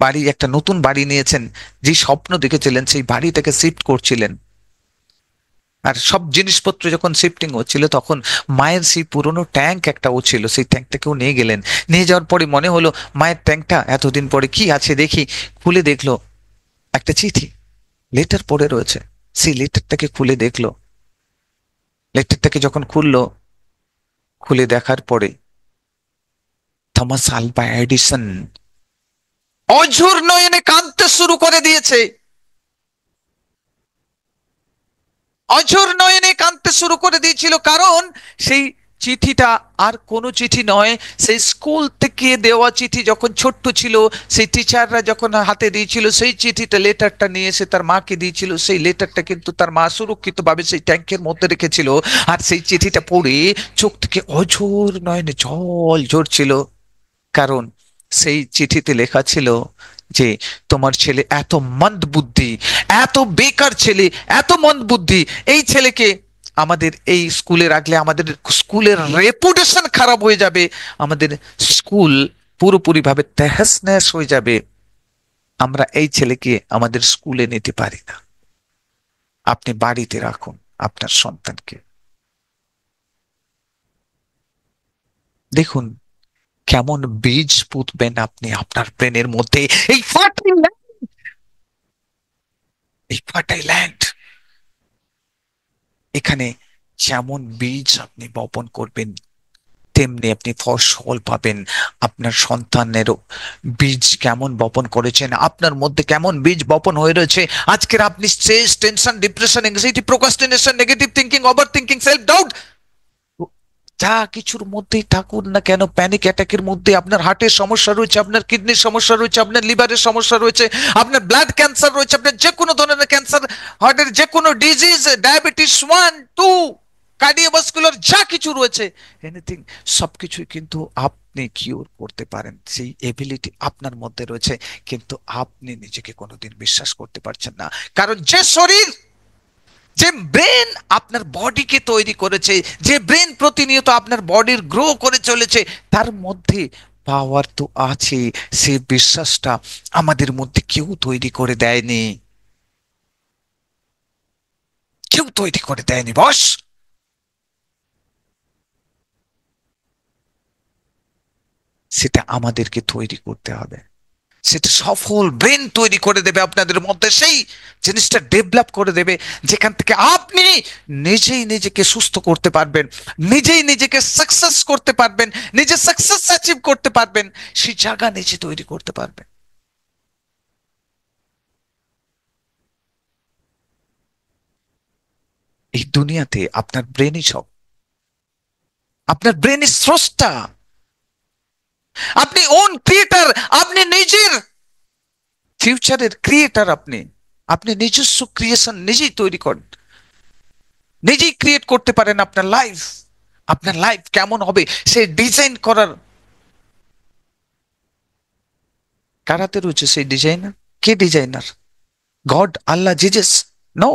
বাড়ি, একটা নতুন বাড়ি নিয়েছেন, যে স্বপ্ন দেখেছিলেন সেই বাড়িটাকে শিফট করছিলেন। আর সব জিনিসপত্র যখন শিফটিং হচ্ছিল, তখন মায়ের সেই পুরনো ট্যাঙ্ক একটা ও ছিল, সেই ট্যাঙ্কটাকেও নিয়ে গেলেন। নিয়ে যাওয়ার পরে মনে হলো মায়ের ট্যাঙ্কটা এতদিন পরে কি আছে দেখি, খুলে দেখলো একটা চিঠি, লেটার পড়ে রয়েছে। সেই লেটারটাকে খুলে দেখলো। লেটারটাকে যখন খুললো, খুলে দেখার পরে থমাস আলভা এডিসন অঝোর নয়নে কাঁদতে শুরু করে দিয়েছে। অঝোর নয়নে কাঁদতে শুরু করে দিয়েছিল, কারণ সেই চিঠিটা আর কোনো চিঠি নয়, সেই স্কুল থেকে দেওয়া চিঠি। যখন ছোট্ট ছিল, সেই টিচাররা যখন হাতে দিয়েছিল সেই চিঠিটা, লেটারটা নিয়ে এসে তার মাকে দিয়েছিল। সেই লেটারটা কিন্তু তার মা সুরক্ষিতভাবে সেই ট্যাঙ্কের মধ্যে রেখেছিল। আর সেই চিঠিটা পড়ে চোখ থেকে অঝোর নয়নে জল ঝরছিল, কারণ সেই চিঠিতে লেখা ছিল যে তোমার ছেলে এত মন্দ বুদ্ধি, এত বেকার ছেলে, এত মন্দ বুদ্ধি, এই ছেলেকে আমাদের এই স্কুলে রাখলে আমাদের স্কুলের রেপুটেশন খারাপ হয়ে যাবে, আমাদের স্কুল পুরোপুরিভাবে তহস নহস হয়ে যাবে। আমরা এই ছেলেকে আমাদের স্কুলে নিতে পারি না, আপনি বাড়িতে রাখুন আপনার সন্তানকে। দেখুন কেমন বীজ পুঁতবেন আপনি আপনার ব্রেনের মধ্যে, এই ফার্টাইল, এই ফার্টাইল ল্যান্ড। এখানে যেমন বীজ আপনি বপন করবেন, তেমনি আপনি ফসল পাবেন। আপনার সন্তানেরও বীজ কেমন বপন করেছেন, আপনার মধ্যে কেমন বীজ বপন হয়ে রয়েছে। আজকের আপনি stress, tension, depression, anxiety, procrastination, negative thinking, over thinking, self doubt, যা কিছুর মধ্যেই থাকুন না কেন, প্যানিক অ্যাটাকের মধ্যে আপনার হার্টের সমস্যা রয়েছে, আপনার কিডনির সমস্যা রয়েছে, আপনার লিভারের সমস্যা রয়েছে, আপনার ব্লাড ক্যান্সার রয়েছে, আপনার যে কোনো ধরনের ক্যান্সার, হার্টের যে কোনো ডিজিজ, ডায়াবেটিস 1 2, কার্ডিওভাস্কুলার যা কিছু রয়েছে, এনিথিং, সবকিছুই কিন্তু আপনি কিওর করতে পারেন। সেই এবিলিটি আপনার মধ্যে রয়েছে, কিন্তু আপনি নিজেকে কোনোদিন বিশ্বাস করতে পারছেন না। কারণ যে শরীর, যে ব্রেন আপনার বডিকে তৈরি করেছে, যে ব্রেন প্রতিনিয়ত আপনার বডির গ্রো করে চলেছে, তার মধ্যে পাওয়ার তো আছে। সে বিশ্বাসটা আমাদের মধ্যে কেউ তৈরি করে দেয়নি, কেউ তৈরি করে দেয়নি বস। সেটা আমাদেরকে তৈরি করতে হবে। সেটা সফল ব্রেন তৈরি করে দেবে আপনাদের মধ্যে, সেই জিনিসটা ডেভেলপ করে দেবে, যেখান থেকে আপনি নিজেই নিজেকে সুস্থ করতে পারবেন, নিজেই নিজেকে সাকসেস করতে পারবেন, নিজে সাকসেস অ্যাচিভ করতে পারবেন, সেই জায়গা নিজে তৈরি করতে পারবেন। এই দুনিয়াতে আপনার ব্রেনই সব, আপনার ব্রেনই স্রষ্টা, আপনি ওন ক্রিয়েটার, আপনি নিজের ফিউচারের ক্রিয়েটার। আপনি আপনি নিজস্ব ক্রিয়েশন নিজেই তৈরি করেন, নিজেই ক্রিয়েট করতে পারেন আপনার লাইফ। আপনার লাইফ কেমন হবে সে ডিজাইন করার কার হাতে রয়েছে, সেই ডিজাইনার। কে ডিজাইনার? গড, আল্লাহ, জিজাস? নো,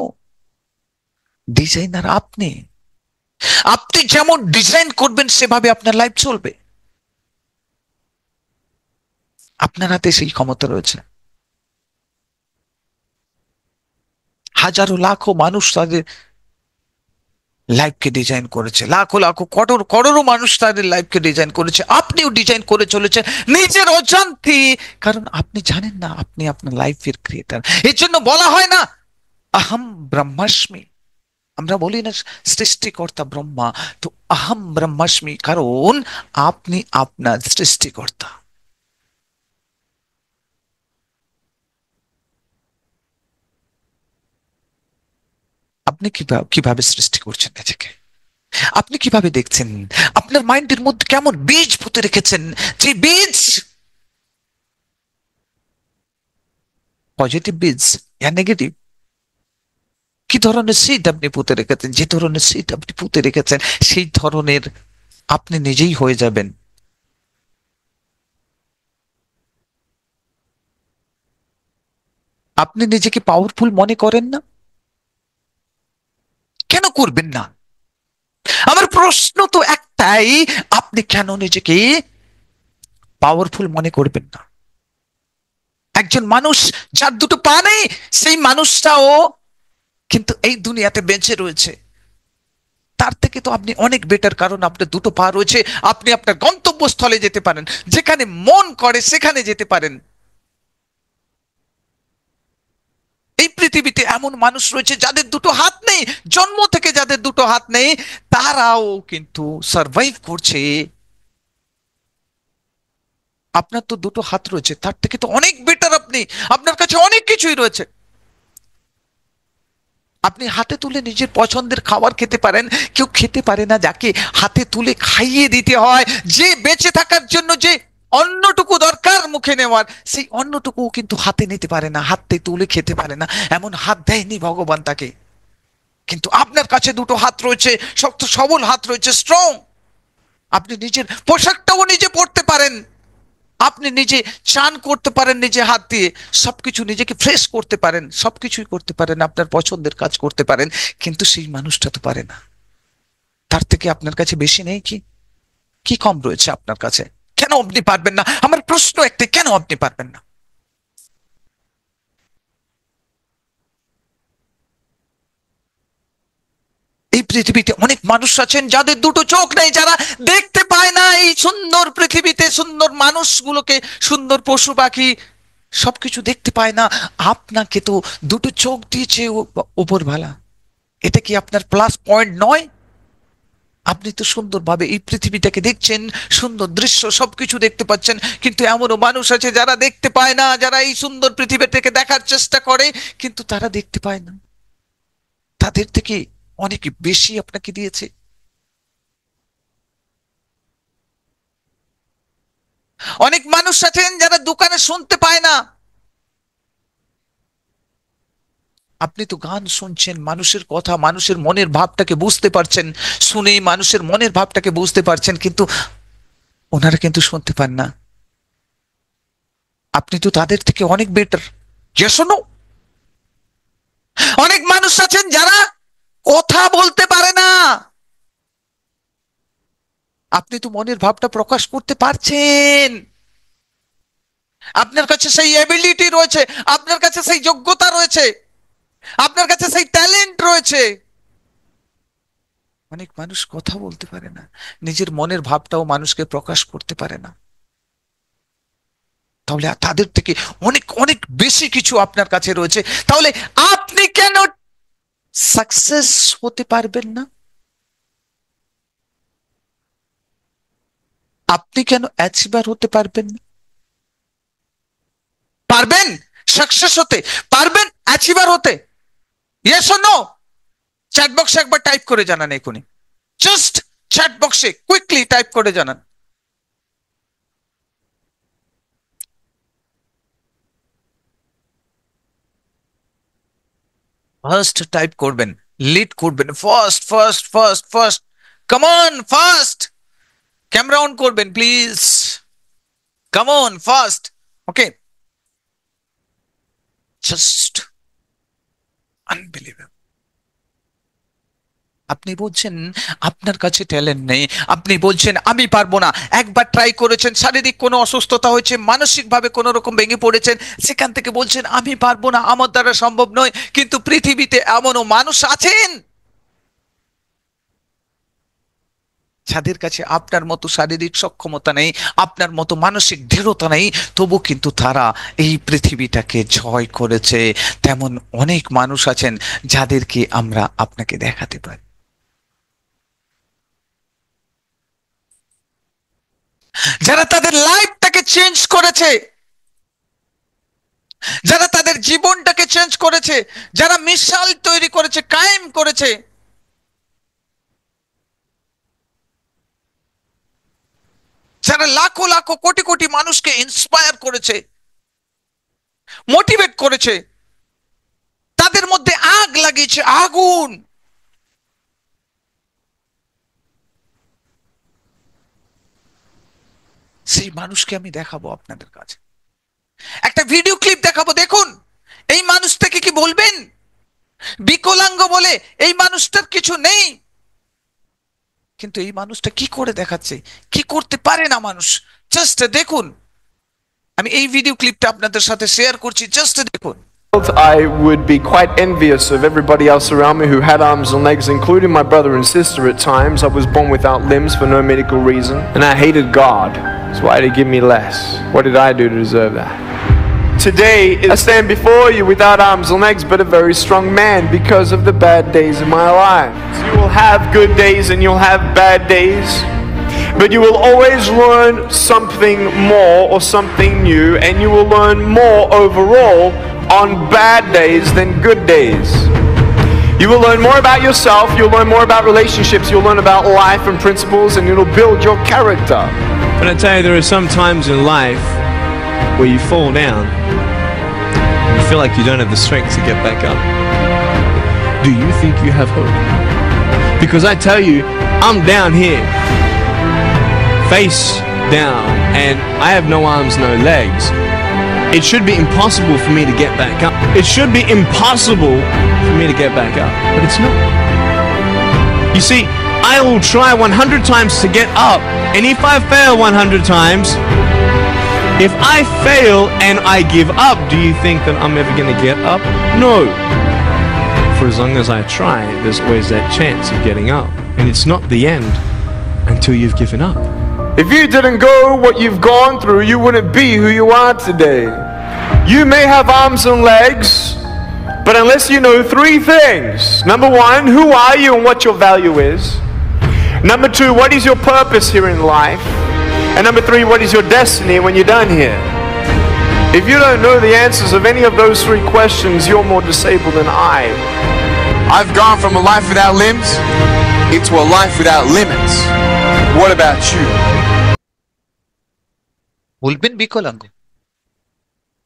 ডিজাইনার আপনি। আপনি যেমন ডিজাইন করবেন সেভাবে আপনার লাইফ চলবে। আপনার হাতে সেই ক্ষমতা রয়েছে। হাজারো লাখো মানুষ তাদের লাইফকে ডিজাইন করেছে, লাখো লাখো করোড় করোড়ো মানুষ তাদের লাইফকে ডিজাইন করেছে, আপনিও ডিজাইন করে চলেছেন নিজের অজান্তে। কারণ আপনি জানেন না আপনি আপনার লাইফের ক্রিয়েটার। এর জন্য বলা হয় না আহম ব্রহ্মাস্মি, আমরা বলি না সৃষ্টিকর্তা ব্রহ্মা, তো আহম ব্রহ্মাস্মি, কারণ আপনি আপনার সৃষ্টিকর্তা। আপনি কিভাবে কিভাবে সৃষ্টি করছেন নিজেকে? আপনি কিভাবে দেখছেন? আপনার মাইন্ডের মধ্যে কেমন বীজ পুঁতে রেখেছেন? যে বীজ পজিটিভ বীজ ইয়া নেগেটিভ, কি ধরনের সিড আপনি পুঁতে রেখেছেন? যে ধরনের সিড আপনি পুঁতে রেখেছেন সেই ধরনের আপনি নিজেই হয়ে যাবেন। আপনি নিজেকে পাওয়ারফুল মনে করেন না? কেন করবেন না? আমার প্রশ্ন তো একটাই, আপনি কেন নিজেকে পাওয়ারফুল মনে করবেন না? একজন মানুষ যার দুটো পা নেই, সেই মানুষটাও কিন্তু এই দুনিয়াতে বেঁচে রয়েছে। তার থেকে তো আপনি অনেক বেটার, কারণ আপনার দুটো পা রয়েছে। আপনি আপনার গন্তব্যস্থলে যেতে পারেন, যেখানে মন করে সেখানে যেতে পারেন। এই পৃথিবীতে এমন মানুষ রয়েছে যাদের দুটো হাত নেই, জন্ম থেকে যাদের দুটো হাত নেই, তারাও কিন্তু সার্ভাইভ করছে। আপনার তো দুটো হাত রয়েছে, তার থেকে তো অনেক বেটার আপনি। আপনার কাছে অনেক কিছুই রয়েছে। আপনি হাতে তুলে নিজের পছন্দের খাবার খেতে পারেন। কেউ খেতে পারে না যাকে হাতে তুলে খাইয়ে দিতে হয়। যে বেঁচে থাকার জন্য যে অন্নটুকু দরকার মুখে নেওয়ার, সেই অন্নটুকু কিন্তু হাতে নিতে পারে না, হাতে তুলে খেতে পারে না। এমন হাত দেয়নি ভগবান তাকে। কিন্তু আপনার কাছে দুটো হাত রয়েছে, শক্ত সবল হাত রয়েছে, স্ট্রং। আপনি নিজের পোশাকটাও নিজে পরতে পারেন। আপনি নিজে চান করতে পারেন নিজে হাত দিয়ে। সবকিছু নিজেকে ফ্রেশ করতে পারেন, সবকিছুই করতে পারেন, আপনার পছন্দের কাজ করতে পারেন। কিন্তু সেই মানুষটা তো পারে না। তার থেকে আপনার কাছে বেশি নেই কি? কি কম রয়েছে আপনার কাছে? কেন আপনি পারবেন না? আমার প্রশ্ন একটাই, কেন আপনি পারবেন না? এই পৃথিবীতে অনেক মানুষ আছেন যাদের দুটো চোখ নেই, যারা দেখতে পায় না এই সুন্দর পৃথিবীতে সুন্দর মানুষগুলোকে, সুন্দর পশু পাখি, সবকিছু দেখতে পায় না। আপনাকে তো দুটো চোখ দিয়েছে উপরওয়ালা। এটা কি আপনার প্লাস পয়েন্ট নয়? আপনি তো সুন্দরভাবে এই পৃথিবীটাকে দেখছেন, সুন্দর দৃশ্য সবকিছু দেখতে পাচ্ছেন। কিন্তু এমনও মানুষ আছে যারা দেখতে পায় না, যারা এই সুন্দর পৃথিবীটাকে দেখার চেষ্টা করে কিন্তু তারা দেখতে পায় না। তাদের থেকে অনেক বেশি আপনাকে দিয়েছে। অনেক মানুষ আছেন যারা দোকানে শুনতে পায় না। আপনি তো গান শুনছেন, মানুষের কথা, মানুষের মনের ভাবটাকে বুঝতে পারছেন। শুনেই মানুষের মনের ভাবটাকে বুঝতে পারছেন, কিন্তু ওনারা কিন্তু শুনতে পান না। আপনি তো তাদের থেকে অনেক বেটার। যে শোনো, অনেক মানুষ আছেন যারা কথা বলতে পারে না। আপনি তো মনের ভাবটা প্রকাশ করতে পারছেন। আপনার কাছে সেই এবিলিটি রয়েছে, আপনার কাছে সেই যোগ্যতা রয়েছে, আপনার কাছে সেই ট্যালেন্ট রয়েছে। অনেক মানুষ কথা বলতে পারে না, নিজের মনের ভাবটাও মানুষকে প্রকাশ করতে পারে না। তাহলে তাদের থেকে অনেক অনেক বেশি কিছু আপনার কাছে রয়েছে। তাহলে আপনি কেন সাকসেস হতে পারবেন না? আপনি কেন অ্যাচিভার হতে পারবেন না? পারবেন সাকসেস হতে, পারবেন অ্যাচিভার হতে। Yes or no? চ্যাট বক্সে একবার টাইপ করে জানান এখনই। জাস্ট চ্যাট বক্সে কুইকলি টাইপ করে জানান। ফার্স্ট টাইপ করবেন, লিড করবেন, first first first first. Come on first. Camera on করবেন please. Come on first. Okay, just unbelievable. আপনি বলছেন আপনার কাছে ট্যালেন্ট নেই, আপনি বলছেন আমি পারবো না। একবার ট্রাই করেছেন, শারীরিক কোনো অসুস্থতা হয়েছে, মানসিক ভাবে কোনো রকম ভেঙে পড়েছেন, সেখান থেকে বলছেন আমি পারবো না, আমার দ্বারা সম্ভব নয়। কিন্তু পৃথিবীতে এমনও মানুষ আছেন যাদের কাছে আপনার মতো শারীরিক সক্ষমতা নেই, আপনার মতো মানসিক দৃঢ়তা নেই, তবু কিন্তু তারা এই পৃথিবীটাকে জয় করেছে। তেমন অনেক মানুষ আছেন যাদেরকে আমরা আপনাকে দেখাতে পারি, যারা তাদের লাইফটাকে চেঞ্জ করেছে, যারা তাদের জীবনটাকে চেঞ্জ করেছে, যারা মিসাল তৈরি করেছে, কায়েম করেছে, যারা লাখো লাখো কোটি কোটি মানুষকে ইন্সপায়ার করেছে, মোটিভেট করেছে, তাদের মধ্যে আগ লাগিয়েছে, আগুন। সেই মানুষকে আমি দেখাবো আপনাদের কাছে, একটা ভিডিও ক্লিপ দেখাবো, দেখুন এই মানুষটাকে। কি বলবেন? বিকলাঙ্গ বলে এই মানুষটার কিছু নেই, কিন্তু এই মানুষটা কি করে দেখাচ্ছে, কি করতে পারে না মানুষ। জাস্ট দেখুন, আমি এই ভিডিও ক্লিপটা আপনাদের সাথে শেয়ার করছি, জাস্ট দেখুন। I would be quite envious of everybody else around me who had arms and legs, including my brother and sister at times. I was born without limbs for no medical reason, and I hated God. So why did he give me less? What did I do to deserve that? Today, I stand before you without arms and legs, but a very strong man because of the bad days of my life. You will have good days and you'll have bad days, but you will always learn something more or something new, and you will learn more overall on bad days than good days. You will learn more about yourself, you'll learn more about relationships, you'll learn about life and principles, and it'll build your character. But I tell you, there are some times in life where you fall down and you feel like you don't have the strength to get back up. Do you think you have hope? Because I tell you, I'm down here, face down, and I have no arms, no legs. It should be impossible for me to get back up. It should be impossible for me to get back up, but it's not. You see, I will try 100 times to get up, and if I fail 100 times, if I fail and I give up, do you think that I'm ever going to get up? No. For as long as I try, there's always that chance of getting up, and it's not the end until you've given up. If you didn't go what you've gone through, you wouldn't be who you are today. You may have arms and legs, but unless you know three things: number one, who are you and what your value is? Number two, what is your purpose here in life? And number three, what is your destiny when you're done here? If you don't know the answers of any of those three questions, you're more disabled than I. I've gone from a life without limbs into a life without limits. What about you? বলবেন বিকলাঙ্গ,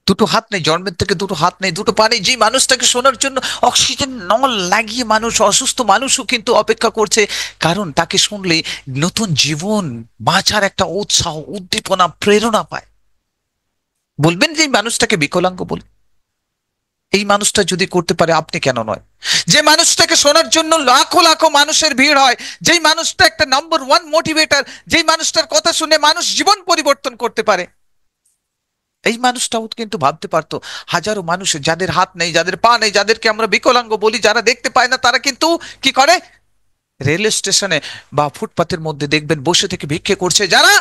দুটো হাত নেই, জন্মের থেকে দুটো হাত নেই, দুটো পা নেই, যে মানুষটাকে শোনার জন্য অক্সিজেন নল লাগিয়ে মানুষ, অসুস্থ মানুষও কিন্তু অপেক্ষা করছে, কারণ তাকে শুনলে নতুন জীবন বাঁচার একটা উৎসাহ, উদ্দীপনা, প্রেরণা পায়। বলবেন যে এই মানুষটাকে বিকলাঙ্গ বলে? এই মানুষটা যদি করতে পারে, আপনি কেন নয়? যে মানুষটাকে শোনার জন্য লাখো লাখো মানুষের ভিড় হয়, যেই মানুষটা একটা নাম্বার ওয়ান মোটিভেটর, যেই মানুষটার কথা শুনে মানুষ জীবন পরিবর্তন করতে পারে, এই মানুষটাও কিন্তু ভাবতে পারতো হাজারো মানুষ যাদের হাত নেই, যাদের পা নেই, যাদেরকে আমরা বিকলাঙ্গ বলি, যারা দেখতে পায় না, তারা কিন্তু কি করে? রেল স্টেশনে বা ফুটপাতের মধ্যে দেখবেন বসে থেকে ভিক্ষে করছে। যারা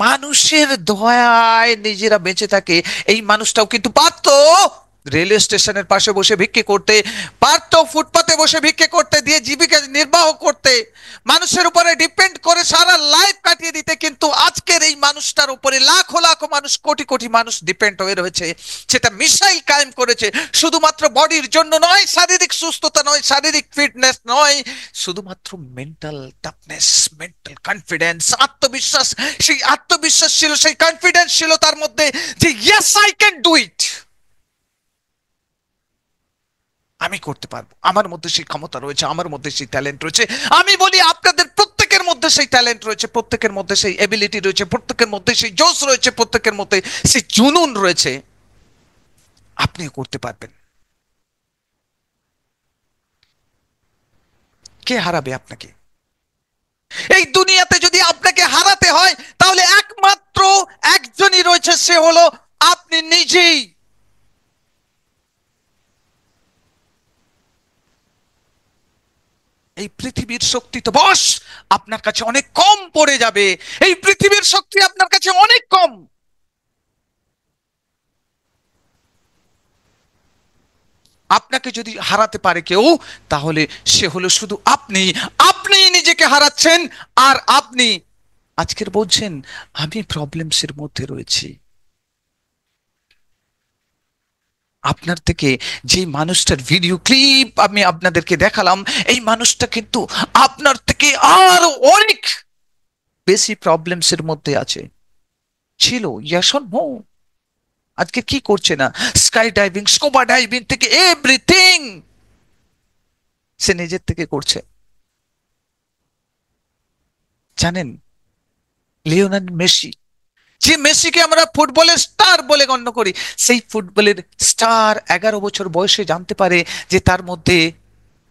মানুষের দয়ায় নিজেরা বেঁচে থাকে, এই মানুষটাও কিন্তু পারতো রেল স্টেশনের পাশে বসে ভিক্ষে করতে, পারতো ফুটপাতে বসে ভিক্ষে করতে, দিয়ে জীবিকা নির্বাহ করতে, মানুষের উপরে ডিপেন্ড করে সারা লাইফ কাটিয়ে দিতে। কিন্তু আজকের এই মানুষটার উপরে লাখো লাখো মানুষ, কোটি কোটি মানুষ ডিপেন্ড হয়ে রয়েছে। সেটা মিসাইল কায়েম করেছে, শুধুমাত্র বডির জন্য নয়, শারীরিক সুস্থতা নয়, শারীরিক ফিটনেস নয়, শুধুমাত্র মেন্টাল টাফনেস, মেন্টাল কনফিডেন্স, আত্মবিশ্বাস। সেই আত্মবিশ্বাস ছিল, সেই কনফিডেন্স ছিল তার মধ্যে যে yes I can do it, আমি করতে পারবো, আমার মধ্যে সেই ক্ষমতা রয়েছে, আমার মধ্যে সেই ট্যালেন্ট রয়েছে। আমি বলি আপনাদের প্রত্যেকের মধ্যে সেই ট্যালেন্ট রয়েছে, প্রত্যেকের মধ্যে সেই এবিলিটি রয়েছে, প্রত্যেকের মধ্যে সেই জোশ রয়েছে, প্রত্যেকের মধ্যে সেই জুনুন রয়েছে। আপনিও করতে পারবেন। কে হারাবে আপনাকে? এই দুনিয়াতে যদি আপনাকে হারাতে হয়, তাহলে একমাত্র একজনই রয়েছে, সে হলো আপনি নিজেই। এই পৃথিবীর শক্তি তো বস আপনার কাছে অনেক কম পড়ে যাবে। এই পৃথিবীর শক্তি আপনার কাছে অনেক কম। আপনাকে যদি হারাতে পারে কেউ, তাহলে সে হলো শুধু আপনি। আপনি নিজেকে হারাচ্ছেন। আর আপনি আজকের বলছেন আমি প্রবলেমসের মধ্যে রয়েছি। আপনার থেকে যে মানুষটার ভিডিও ক্লিপ আমি আপনাদেরকে দেখালাম, এই মানুষটা কিন্তু আপনার থেকে আরো অনেক বেশি প্রবলেমসের মধ্যে আছে, ছিল। Yes or no? আজকে কি করছে না? স্কাই ডাইভিং, স্কুবা ডাইভিং থেকে এভরিথিং সে নিজের থেকে করছে। জানেন, লিওনেল মেসি, যে মেসিকে আমরা ফুটবলের স্টার বলে গণ্য করি, সেই ফুটবলের স্টার 11 বছর বয়সে জানতে পারে যে তার মধ্যে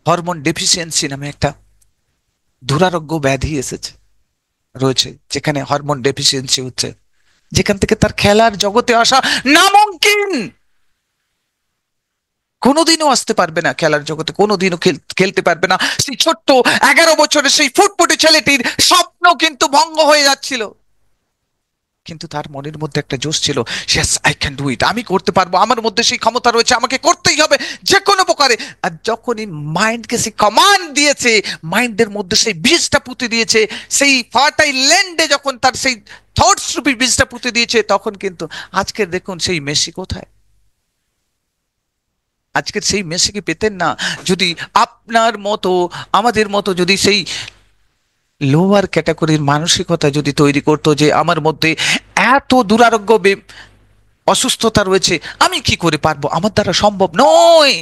হরমোন ডেফিসিয়েন্সি নামে একটা দুরারোগ্য ব্যাধি এসেছে, রয়েছে, যেখানে হরমোন ডেফিসিয়েন্সি হচ্ছে, যেখান থেকে তার খেলার জগতে আসা নামুমকিন। কোনোদিনও আসতে পারবে না খেলার জগতে, কোনোদিনও খেলতে পারবে না। সেই ছোট্ট 11 বছরের সেই ফুটফুটে ছেলেটির স্বপ্ন কিন্তু ভঙ্গ হয়ে যাচ্ছিল, কিন্তু তার মনের মধ্যে একটা জোশ ছিল, yes I can do it, আমি করতে পারবো, আমার মধ্যে সেই ক্ষমতা রয়েছে, আমাকে করতেই হবে যে কোনো প্রকারে। আর যখনই মাইন্ডকে সেই কমান্ড দিয়েছে, মাইন্ডের মধ্যে সেই বীজটা পুঁতে দিয়েছে, সেই ফার্টাইল ল্যান্ডে যখন তার সেই থটস রূপী বীজটা পুঁতে দিয়েছে, তখন কিন্তু আজকের দেখুন সেই মেসি কোথায়। আজকের সেই মেসিকে পেতেন না যদি আপনার মতো, আমাদের মতো যদি সেই লোয়ার ক্যাটাগরির মানসিকতা যদি তৈরি করতো, যে আমার মধ্যে এত দুরারোগ্য অসুস্থতা রয়েছে, আমি কি করে পারবো, আমার দ্বারা সম্ভব নয়,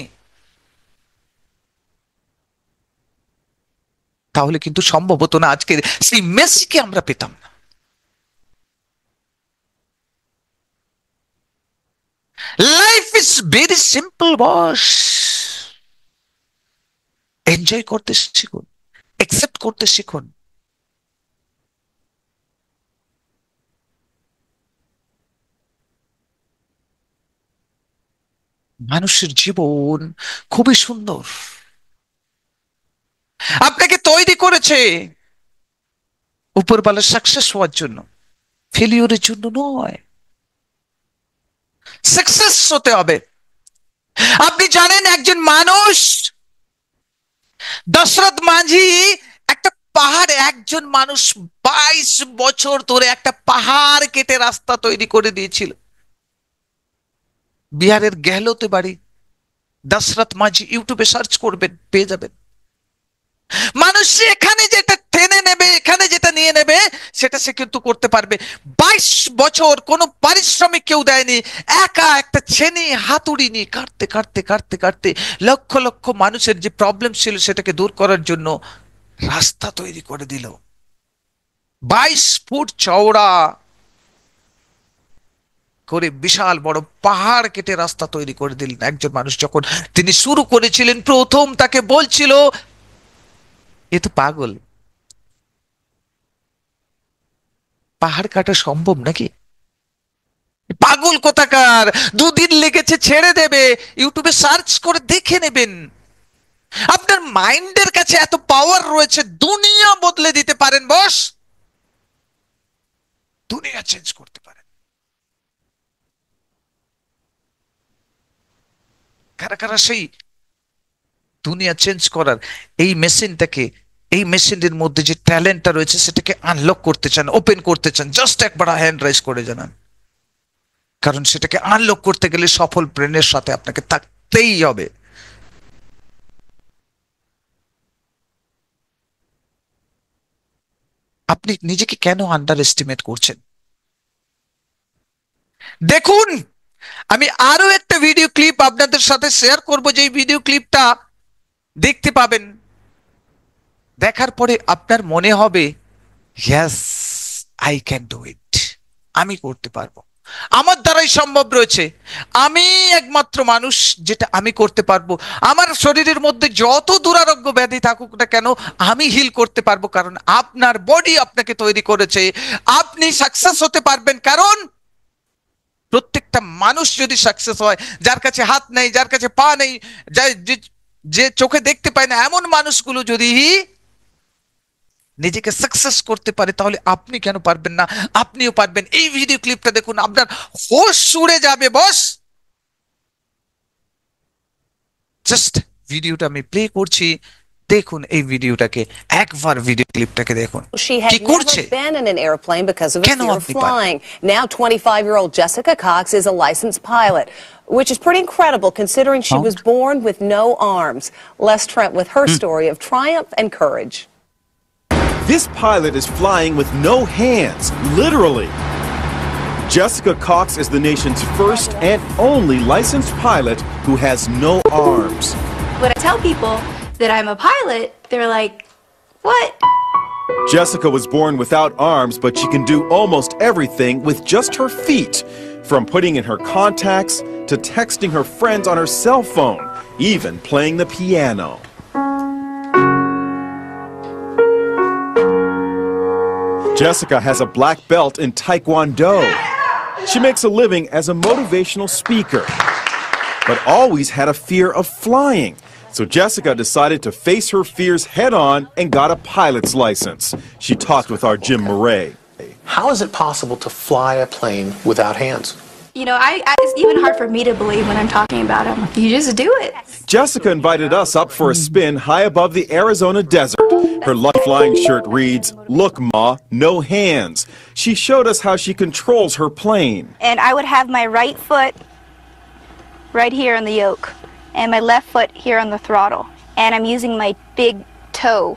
তাহলে কিন্তু সম্ভব হতো না, আজকে সেই মেসিকে আমরা পেতাম না। Life is very simple boss. Enjoy করতে শিখুন, একসেপ্ট করতে শিখুন। মানুষের জীবন খুবই সুন্দর। আপনাকে তৈরি করেছে উপরওয়ালা সাকসেস হওয়ার জন্য, ফেলিওরের জন্য নয়। সাকসেস হতে হবে। আপনি জানেন একজন মানুষ, দশরথ মাঝি, একটা পাহাড়, একজন মানুষ 22 বছর ধরে একটা পাহাড় কেটে রাস্তা তৈরি করে দিয়েছিল। বিহারের গেহলোতে বাড়ি, দশরথ মাঝি, ইউটিউবে সার্চ করবেন পেয়ে যাবেন। মানুষ এখানে যেটা টেনে নেবে, এখানে যেটা নিয়ে নেবে, সেটা সে কিন্তু করতে পারবে। 22 বছর কোনো পারিশ্রমিক কেউ দেয়নি, একা একটা ছেনি হাতুড়ি নিয়ে কাটতে কাটতে কাটতে কাটতে লক্ষ লক্ষ মানুষের যে প্রবলেম ছিল সেটাকে দূর করার জন্য রাস্তা তৈরি করে দিল। 22 ফুট চওড়া করে বিশাল বড় পাহাড় কেটে রাস্তা তৈরি করে দিলেন একজন মানুষ। যখন তিনি শুরু করেছিলেন, প্রথম তাকে বলছিল এ তো পাগল, পাহাড় কাটা সম্ভব নাকি, পাগল কোথাকার, 2 দিন লেগেছে, ছেড়ে দেবে। ইউটিউবে সার্চ করে দেখে নেবেন। আপনার মাইন্ডের কাছে এত পাওয়ার রয়েছে, দুনিয়া বদলে দিতে পারেন বস, দুনিয়া চেঞ্জ করতে পারেন। কারা কারা সেই দুনিয়া চেঞ্জ করার এই মেশিনটাকে, এই মেশিনের মধ্যে যে ট্যালেন্টটা রয়েছে সেটাকে আনলক করতে চান, ওপেন করতে চান, জাস্ট একবার হ্যান্ড রাইজ করে জানান। কারণ সেটাকে আনলক করতে গেলে সফল ব্রেনের সাথে আপনাকে থাকতেই হবে। আপনি নিজেকে কেন আন্ডার এস্টিমেট করছেন? দেখুন, আমি আরো একটা ভিডিও ক্লিপ আপনাদের সাথে শেয়ার করব, যে ভিডিও ক্লিপটা দেখতে পাবেন, দেখার পরে আপনার মনে হবে yes I can do it, আমি করতে পারবো, আমার দ্বারাই সম্ভব রয়েছে, আমি একমাত্র মানুষ যেটা আমি করতে পারবো। আমার শরীরের মধ্যে যত দুরারোগ্য ব্যাধি থাকুক না কেন, আমি হিল করতে পারবো, কারণ আপনার বডি আপনাকে তৈরি করেছে। আপনি সাকসেস হতে পারবেন, কারণ প্রত্যেকটা মানুষ যদি সাকসেস হয়, যার কাছে হাত নেই, যার কাছে পা নেই, যে চোখে দেখতে পায় না এমন মানুষগুলো যদি নিজেকে সাকসেস করতে পারে, তাহলে আপনি কেন পারবেন না? আপনিও পারবেন। এই ভিডিও ক্লিপটা দেখুন, আপনার হোশ উড়ে যাবে বস। জাস্ট ভিডিওটা আমি প্লে করছি, দেখুন এই ভিডিওটাকে, একবার ভিডিও ক্লিপটাকে দেখুন She কি had করছে। never been in an airplane because of a কেন fear of আপনি পারবেন? flying. Now 25-year-old Jessica Cox is a licensed pilot, which is pretty incredible considering she was born with no arms. Les Trent with her story of triumph and courage. This pilot is flying with no hands, literally. Jessica Cox is the nation's first and only licensed pilot who has no arms. When I tell people that I'm a pilot, they're like, what? Jessica was born without arms, but she can do almost everything with just her feet, from putting in her contacts to texting her friends on her cell phone, even playing the piano. Jessica has a black belt in Taekwondo. She makes a living as a motivational speaker, but always had a fear of flying. So Jessica decided to face her fears head on and got a pilot's license. She talked with our Jim Murray. How is it possible to fly a plane without hands? You know, it's even hard for me to believe when I'm talking about them. You just do it. Jessica invited us up for a spin high above the Arizona desert. Her lucky flying shirt reads, "Look, Ma, no hands." She showed us how she controls her plane. And I would have my right foot right here on the yoke, and my left foot here on the throttle. And I'm using my big toe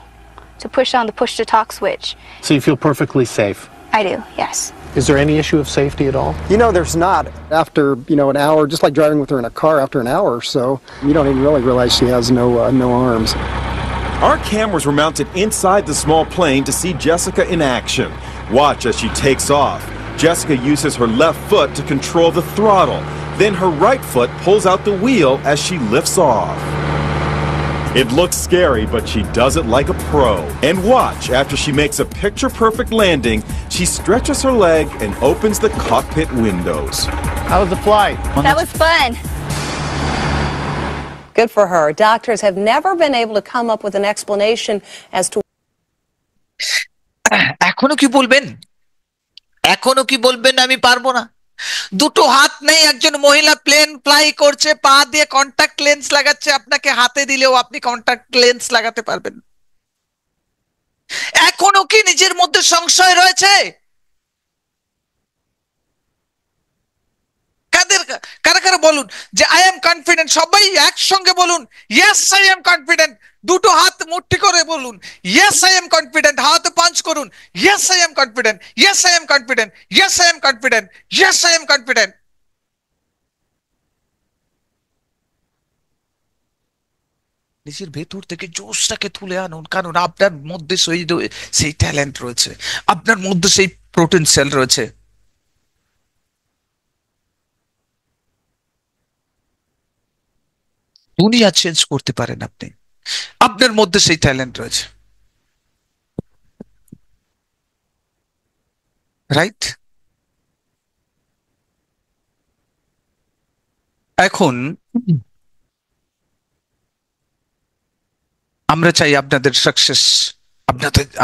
to push on the push-to-talk switch. So you feel perfectly safe? I do, yes. Is there any issue of safety at all? You know, there's not. After, an hour, just like driving with her in a car after an hour or so, you don't even really realize she has no arms. Our cameras were mounted inside the small plane to see Jessica in action. Watch as she takes off. Jessica uses her left foot to control the throttle. Then her right foot pulls out the wheel as she lifts off. It looks scary, but she does it like a pro. And watch, after she makes a picture-perfect landing, she stretches her leg and opens the cockpit windows. How was the flight? That was fun. Good for her. Doctors have never been able to come up with an explanation as to এখনো কি বলবেন? এখনো কি বলবেন আমি পারবো না? দুটো হাত নেই, একজন মহিলা প্লেন ফ্লাই করছে, পা দিয়ে কন্টাক্ট লেন্স লাগাচ্ছে, আপনাকে হাতে দিলেও আপনি কন্টাক্ট লেন্স লাগাতে পারবেন? এখনো কি নিজের মধ্যে সংশয় রয়েছে? কাদের, কারা কারা বলুন যে আই এম কনফিডেন্ট, সবাই একসঙ্গে বলুন ইয়েস আই এম কনফিডেন্ট। দুটো হাত মুঠি করে বলুন ইয়েস আই এম কনফিডেন্ট, হাতে পাঞ্চ করুন yes I am confident, yes I am confident, yes I am confident, yes I am confident. নিজের ভেতর থেকে জোশটাকে তুলে আনুন, কারণ আপনার মধ্যে সেই ট্যালেন্ট রয়েছে, আপনার মধ্যে সেই পোটেনশিয়াল রয়েছে। দুনিয়া চেঞ্জ করতে পারেন আপনি, আপনার মধ্যে সেই ট্যালেন্ট রয়েছে, রাইট? এখন আমরা চাই আপনাদের সাকসেস,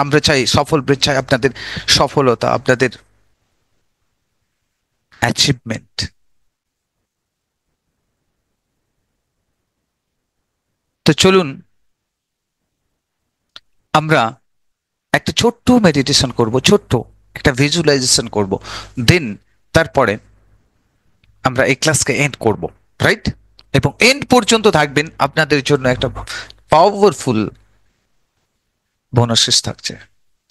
আমরা চাই চাই আপনাদের সফলতা, আপনাদের অ্যাচিভমেন্ট। তো চলুন আমরা একটা ছোট্ট মেডিটেশন করব, ছোট্ট একটা ভিজুয়ালাইজেশন করব, দেন তারপরে আমরা এই ক্লাসকে এন্ড করব, রাইট? এবং এন্ড পর্যন্ত থাকবেন, আপনাদের জন্য একটা পাওয়ারফুল বোনাস থাকছে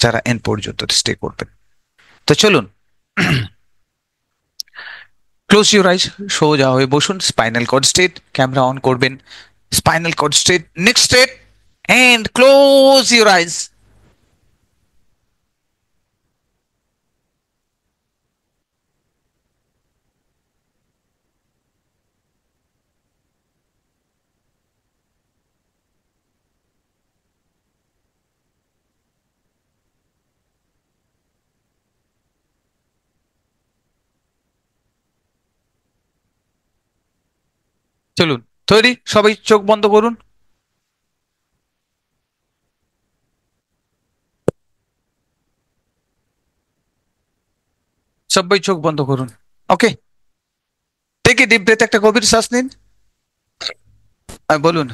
যারা এন্ড পর্যন্ত স্টে করবেন। তো চলুন ক্লোজ ইউর আইজ, সোজা হয়ে বসুন, spinal cord straight, camera on করবেন, spinal cord straight, neck straight, and close your eyes. চলুন, তৈরি? সবাই চোখ বন্ধ করুন। সবাই চোখ বন্ধ করুন। Okay, take a deep breath, একটা গভীর শ্বাস নিন আর বলুন,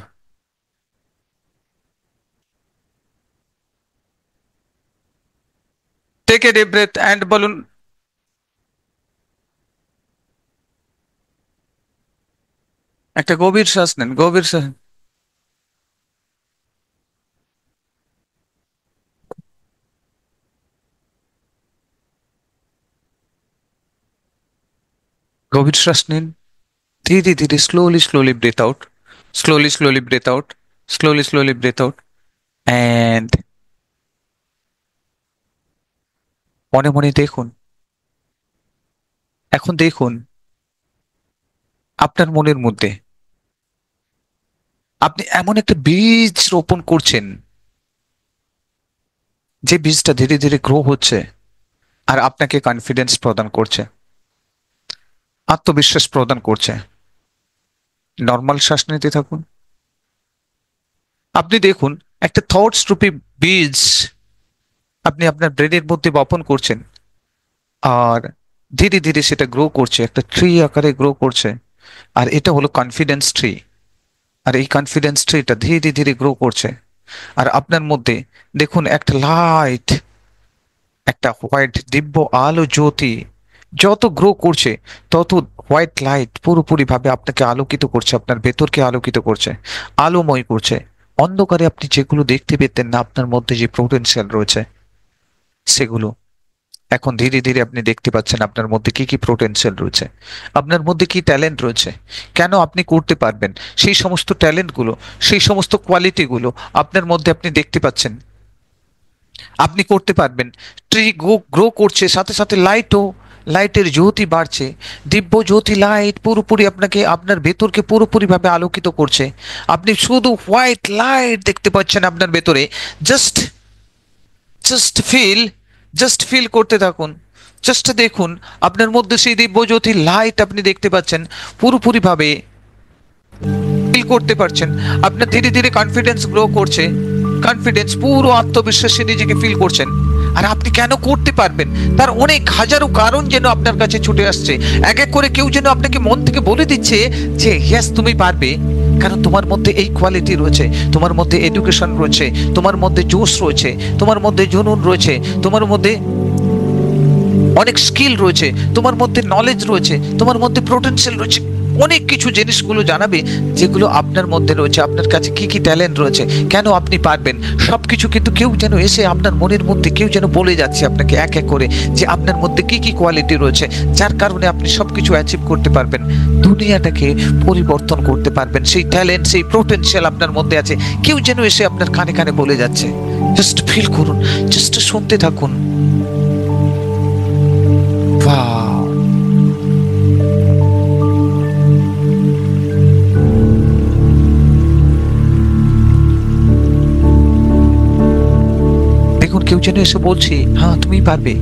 take a deep breath and বলুন, একটা গভীর শ্বাস নেন, গভীর শ্বাস। গভীর শ্বাস নিন, ধীরে ধীরে slowly slowly breath out, slowly slowly breath out, slowly slowly breath out. And মনে মনে দেখুন, এখন দেখুন আপনার মনের মধ্যে আপনি এমন একটা বীজ রোপণ করছেন, যে বীজটা ধীরে ধীরে গ্রো হচ্ছে আর আপনাকে কনফিডেন্স প্রদান করছে, আত্মবিশ্বাস প্রদান করছে। নর্মাল শ্বাস নিতে থাকুন। আপনি দেখুন একটা থটস রূপী বীজ আপনি আপনার ব্রেনের মধ্যে বপন করছেন, আর ধীরে ধীরে সেটা গ্রো করছে, একটা ট্রি আকারে গ্রো করছে। আর এটা হলো কনফিডেন্স ট্রি। আর এই কনফিডেন্স ট্রিটা ধীরে ধীরে গ্রো করছে। আর আপনার মধ্যে দেখুন একটা লাইট, একটা হোয়াইট দিব্য আলো জ্যোতি যত গ্রো করছে, তত হোয়াইট লাইট পুরোপুরি ভাবে আপনাকে আলোকিত করছে, আপনার ভেতরকে আলোকিত করছে, আলোময় করছে। অন্ধকারে আপনি যেগুলো দেখতে পেতেন না, আপনার মধ্যে যে পোটেনশিয়াল রয়েছে সেগুলো এখন ধীরে ধীরে আপনি দেখতে পাচ্ছেন আপনার মধ্যে কি কি পোটেনশিয়াল রয়েছে, আপনার মধ্যে কি ট্যালেন্ট রয়েছে, কেন আপনি করতে পারবেন, সেই সমস্ত ট্যালেন্টগুলো, সেই সমস্ত কোয়ালিটিগুলো আপনার মধ্যে আপনি দেখতে পাচ্ছেন। আপনি করতে পারবেন। ট্রি গ্রো করছে, সাথে সাথে লাইটের জ্যোতি বাড়ছে, দিব্য জ্যোতি লাইট পুরোপুরি আপনাকে আপনার ভেতরকে পুরোপুরি ভাবে আলোকিত করছে। আপনি শুধু হোয়াইট লাইট দেখতে পাচ্ছেন আপনার ভেতরে। জাস্ট জাস্ট ফিল করতে থাকুন, জাস্ট দেখুন আপনার মধ্যে সেই দিব্য জ্যোতি লাইট আপনি দেখতে পাচ্ছেন, পুরোপুরি ভাবে ফিল করতে পারছেন। আপনার ধীরে ধীরে কনফিডেন্স গ্রো করছে, কনফিডেন্স পুরো আত্মবিশ্বাসে নিজেকে ফিল করছেন। আর আপনি কেন করতে পারবেন তার অনেক হাজারো কারণ যেন আপনার কাছে ছুটে আসছে। এক এক করে কেউ যেন আপনাকে মন থেকে বলে দিচ্ছে যে ইয়েস তুমি পারবে, কারণ তোমার মধ্যে এই কোয়ালিটি রয়েছে, তোমার মধ্যে এডুকেশন রয়েছে, তোমার মধ্যে জোশ রয়েছে, তোমার মধ্যে জুনুন রয়েছে, তোমার মধ্যে অনেক স্কিল রয়েছে, তোমার মধ্যে নলেজ রয়েছে, তোমার মধ্যে পোটেনশিয়াল রয়েছে। অনেক কিছু জিনিসগুলো জানাবে যেগুলো আপনার মধ্যে রয়েছে, আপনার কাছে কি কি ট্যালেন্ট রয়েছে, কেন আপনি পারবেন সবকিছু। কিন্তু কেউ যেন এসে আপনার মনের মধ্যে কেউ যেন বলে যাচ্ছে আপনাকে এক এক করে যে আপনার মধ্যে কি কি কোয়ালিটি রয়েছে, যার কারণে আপনি সবকিছু অ্যাচিভ করতে পারবেন, দুনিয়াটাকে পরিবর্তন করতে পারবেন। সেই ট্যালেন্ট, সেই পোটেনশিয়াল আপনার মধ্যে আছে, কেউ যেন এসে আপনার কানে কানে বলে যাচ্ছে। জাস্ট ফিল করুন, জাস্ট শুনতে থাকুন। কেউ যেন এসে বলছি হ্যাঁ তুমি পারবে,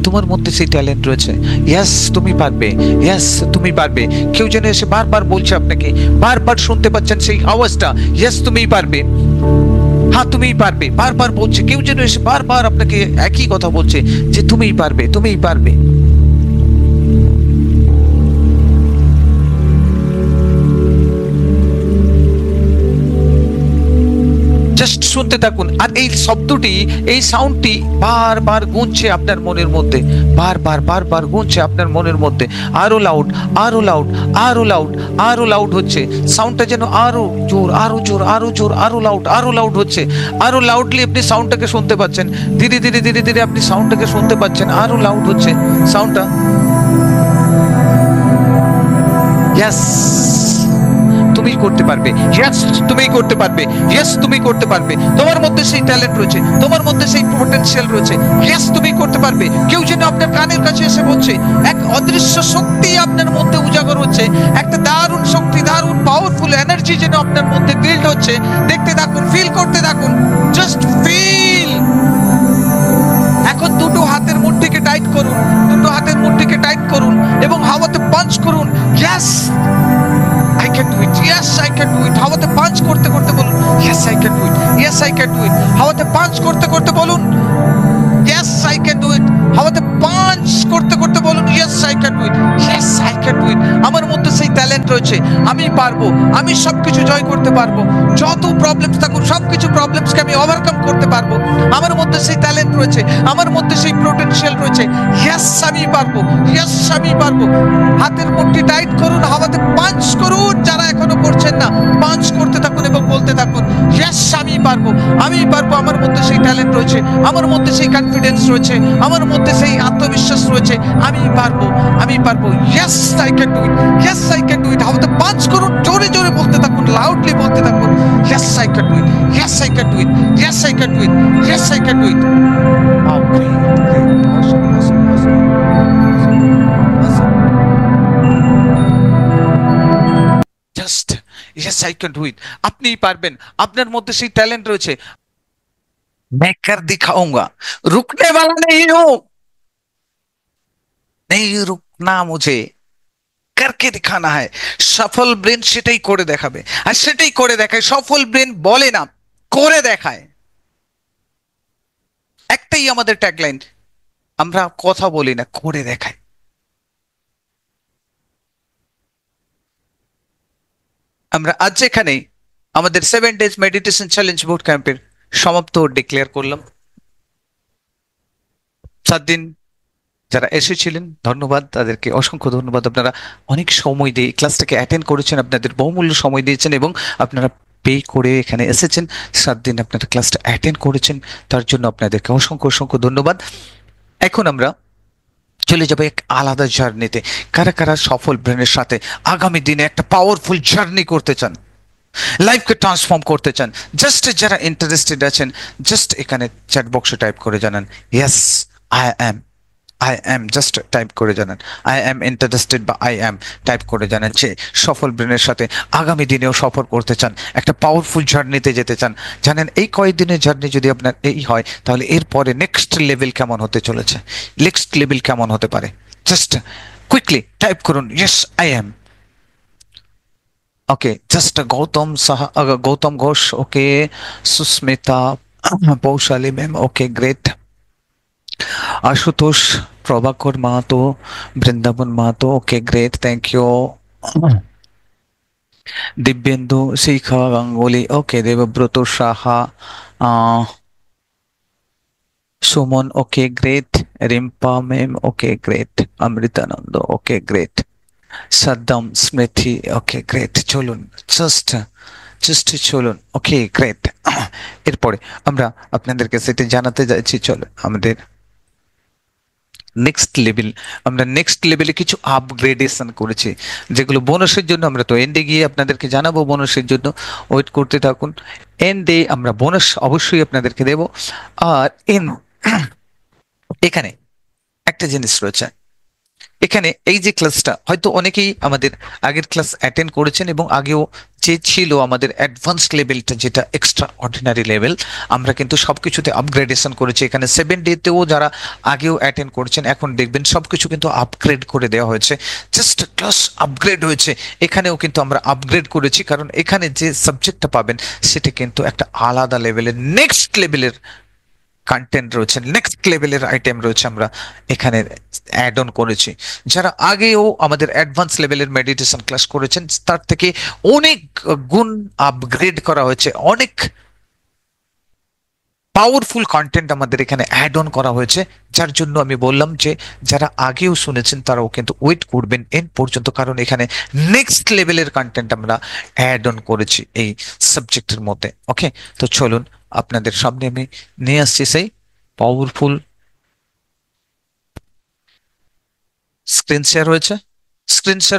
তোমার মধ্যে সেই ট্যালেন্ট রয়েছে, ইয়েস তুমি পারবে, ইয়েস তুমি পারবে। কেউ যেন এসে বারবার বলছে আপনাকে, বারবার শুনতে পাচ্ছেন সেই আওয়াজটা, ইয়েস তুমি পারবে, হ্যাঁ তুমি পারবে, বারবার বলছে। কেউ যেন এসে বারবার আপনাকে একই কথা বলছে যে তুমিই পারবে, তুমিই পারবে। জাস্ট শুনতে থাকুন। আর এই শব্দটি, এই সাউন্ডটি বারবার গুনছে আপনার মনের মধ্যে, বারবার গুনছে আপনার মনের মধ্যে। আরো লাউড, আরো লাউড, আরো লাউড, আরো লাউড হচ্ছে সাউন্ডটা, যেন আরো জোর, আরো জোর, আরো জোর, আরো লাউড হচ্ছে। আরো লাউডলি আপনি সাউন্ডটাকে শুনতে পাচ্ছেন, ধীরে ধীরে ধীরে ধীরে আপনি সাউন্ডটাকে শুনতে পাচ্ছেন, আরো লাউড হচ্ছে সাউন্ডটা। ইয়েস তুমি করতে পারবে, ইয়েস তুমি করতে পারবে, ইয়েস তুমি করতে পারবে। তোমার মধ্যে সেই ট্যালেন্ট রয়েছে, তোমার মধ্যে সেই পোটেনশিয়াল রয়েছে, ইয়েস তুমি করতে পারবে। কেউ যেন আপনার কানের কাছে এসে বলছে, এক অদৃশ্য শক্তি আপনার মধ্যে উজাগর হচ্ছে, একটা দারুণ শক্তি, দারুণ পাওয়ারফুল এনার্জি যেন আপনার মধ্যে বিল্ড হচ্ছে। দেখতে থাকুন, ফিল করতে থাকুন, জাস্ট ফিল। এখন দুটো হাতের মুঠিকে টাইট করুন, দুটো হাতের মুঠিকে টাইট করুন এবং হাওয়াতে পাঞ্চ করুন। Yes I can do it. Yes, I can do it. হাওয়াতে পাঞ্চ করতে করতে বলুন, yes I can do it. Yes, I can do it. হাওয়াতে পাঞ্চ করতে করতে বলুন, yes I can do it. হাওয়াতে পাঞ্চ করতে করতে বলুন yes I can do it, yes I can do it. আমার মধ্যে সেই ট্যালেন্ট রয়েছে, আমি পারবো, আমি সবকিছু জয় করতে পারবো, যত প্রবলেমস থাকুক সবকিছু প্রবলেমসকে আমি ওভারকাম করতে পারবো। আমার মধ্যে সেই ট্যালেন্ট রয়েছে, আমার মধ্যে সেই পোটেনশিয়াল রয়েছে, ইয়েস আমি পারবো, ইয়েস আমি পারবো। হাতের মুঠি টাইট করুন, হাওয়াতে পাঞ্চ করুন, যারা এখনো করছেন না পাঞ্চ করতে থাকুন এবং বলতে থাকুন ইয়েস আমি পারবো, আমি পারবো। আমার মধ্যে সেই ট্যালেন্ট রয়েছে, আমার মধ্যে সেই কনফিডেন্স রয়েছে, আমার মধ্যে সেই আত্মবিশ্বাস রয়েছে, আমি পারবো, আমি পারবো, yes I can do it, yes I can do it. হাওয়াতে পাঞ্চ করুন, জোরে জোরে বলতে থাকুন, লাউডলি বলতে থাকুন yes I can do it, yes I can do it, yes I can do it, yes I can do it. Just yes I can do it. আপনিই পারবেন, আপনার মধ্যে সেই ট্যালেন্ট রয়েছে। मैं कर दिखाऊंगा, रुकने वाला नहीं हूं, नहीं रुकना मुझे, करके दिखाना है। সফল ব্রেন সেটাই করে দেখাবে, আর সেটাই করে দেখায়। সফল ব্রেন বলে না, করে দেখায়। একটাই আমাদের ট্যাগলাইন, আমরা কথা বলি না, করে দেখাই। আমরা আজ এখানে আমাদের 7 ডেজ মেডিটেশন চ্যালেঞ্জ বুট ক্যাম্পের সমাপ্ত ডিক্লেয়ার করলাম। 7 দিন যারা এসেছিলেন ধন্যবাদ, তাদেরকে অসংখ্য ধন্যবাদ। আপনারা অনেক সময় দিয়ে ক্লাসটাকে অ্যাটেন্ড করেছেন, আপনাদের বহুমূল্য সময় দিয়েছেন এবং আপনারা পে করে এখানে এসেছেন। 7 দিন আপনারা ক্লাসটা অ্যাটেন্ড করেছেন, তার জন্য আপনাদেরকে অসংখ্য অসংখ্য ধন্যবাদ। এখন আমরা চলে যাবো এক আলাদা জার্নিতে। কারা কারা সফল ব্রেনের সাথে আগামী দিনে একটা পাওয়ারফুল জার্নি করতে চান, লাইফকে ট্রান্সফর্ম করতে চান, জাস্ট যারা ইন্টারেস্টেড আছেন জাস্ট এখানে চ্যাট বক্সে টাইপ করে জানান yes I am just type করে জানান আই অ্যাম ইন্টারেস্টেড বা আই অ্যাম টাইপ করে জানান যে সফল ব্রেনের সাথে আগামী দিনেও সফর করতে চান, একটা পাওয়ারফুল জার্নিতে যেতে চান। জানেন এই কয়েকদিনের জার্নি যদি আপনার এই হয় তাহলে এরপরে নেক্সট লেভেল কেমন হতে চলেছে, নেক্সট লেভেল কেমন হতে পারে। জাস্ট কুইকলি টাইপ করুন yes I am. Okay, just Gautam Ghosh, okay, Susmita Poushali ma'am, okay great, Ashutosh, Prabhakar Mahato, Brindaban Mahato, okay great, thank you, Dibyendu, Shikha Ganguly, okay, Debabrata Saha, Suman, okay great, Rimpa ma'am, okay great, Amritananda, okay great, Saddam, Smriti, okay great. চলুন জাস্ট চলুন, okay great. এরপরে আমরা আপনাদেরকে সেটা জানাতে যাচ্ছি, চলো আমাদের নেক্সট লেভেল, আমরা নেক্সট লেভেলে কিছু আপগ্রেডেশন করেছি, যেগুলো বোনাসের জন্য আমরা তো এন্ডে গিয়ে আপনাদেরকে জানাবো। বোনাসের জন্য ওয়েট করতে থাকুন, এন্ডে আমরা বোনাস অবশ্যই আপনাদেরকে দেব। আর এখানে একটা জিনিস রয়েছে, এখানে এই যে ক্লাসটা হয়তো অনেকেই আমাদের আগের ক্লাস অ্যাটেন্ড করেছেন এবং আগেও যে ছিল আমাদের অ্যাডভান্স লেভেলটা যেটা এক্সট্রা অর্ডিনারি লেভেল, আমরা কিন্তু সবকিছুতে আপগ্রেডেশন করেছি। এখানে 7 ডেতেও যারা আগেও অ্যাটেন্ড করেছেন এখন দেখবেন সবকিছু কিন্তু আপগ্রেড করে দেওয়া হয়েছে, জাস্ট ক্লাস আপগ্রেড হয়েছে। এখানেও কিন্তু আমরা আপগ্রেড করেছি, কারণ এখানে যে সাবজেক্টটা পাবেন সেটা কিন্তু একটা আলাদা লেভেলের নেক্সট লেভেলের কন্টেন্ট রয়েছে, নেক্সট লেভেলের আইটেম রয়েছে, আমরা এখানে অ্যাড অন করেছি। যারা আগেও আমাদের অ্যাডভান্স লেভেলের মেডিটেশন ক্লাস করেছেন তার থেকে অনেক গুণ আপগ্রেড করা হয়েছে, অনেক পাওয়ারফুল কন্টেন্ট আমাদের এখানে অ্যাড অন করা হয়েছে। যার জন্য আমি বললাম যে যারা আগেও শুনেছেন তারাও কিন্তু ওয়েট করবেন এন্ড পর্যন্ত, কারণ এখানে নেক্সট লেভেলের কন্টেন্ট আমরা অ্যাড অন করেছি এই সাবজেক্টের মধ্যে। ওকে, তো চলুন আপনাদের সামনে আমি নিয়ে আসছি সেই পাওয়ারফুল স্ক্রিন শেয়ার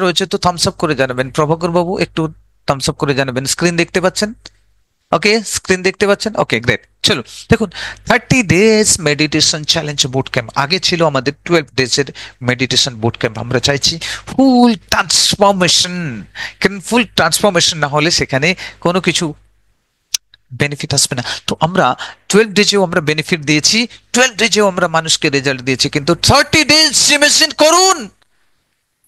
হয়েছে, তো থামস আপ করে জানাবেন। প্রভাকর বাবু একটু থামস আপ করে জানাবেন। স্ক্রিন দেখতে পাচ্ছেন? ওকে, স্ক্রিন দেখতে পাচ্ছেন? ওকে গ্রেট। চলো দেখুন, 30 days meditation challenge boot camp, আগে ছিল আমাদের 12 ডেজের মেডিটেশন বুট ক্যাম্প। আমরা চাইছি ফুল ট্রান্সফরমেশন, কারণ ফুল ট্রান্সফরমেশন না হলে সেখানে কোনো কিছু বেনিফিট আসবে না। তো আমরা 12 ডেজেও আমরা বেনিফিট দিয়েছি, 12 ডেজেও আমরা মানুষকে রেজাল্ট দিয়েছি, কিন্তু 30 ডেজ ইমাজিন করুন,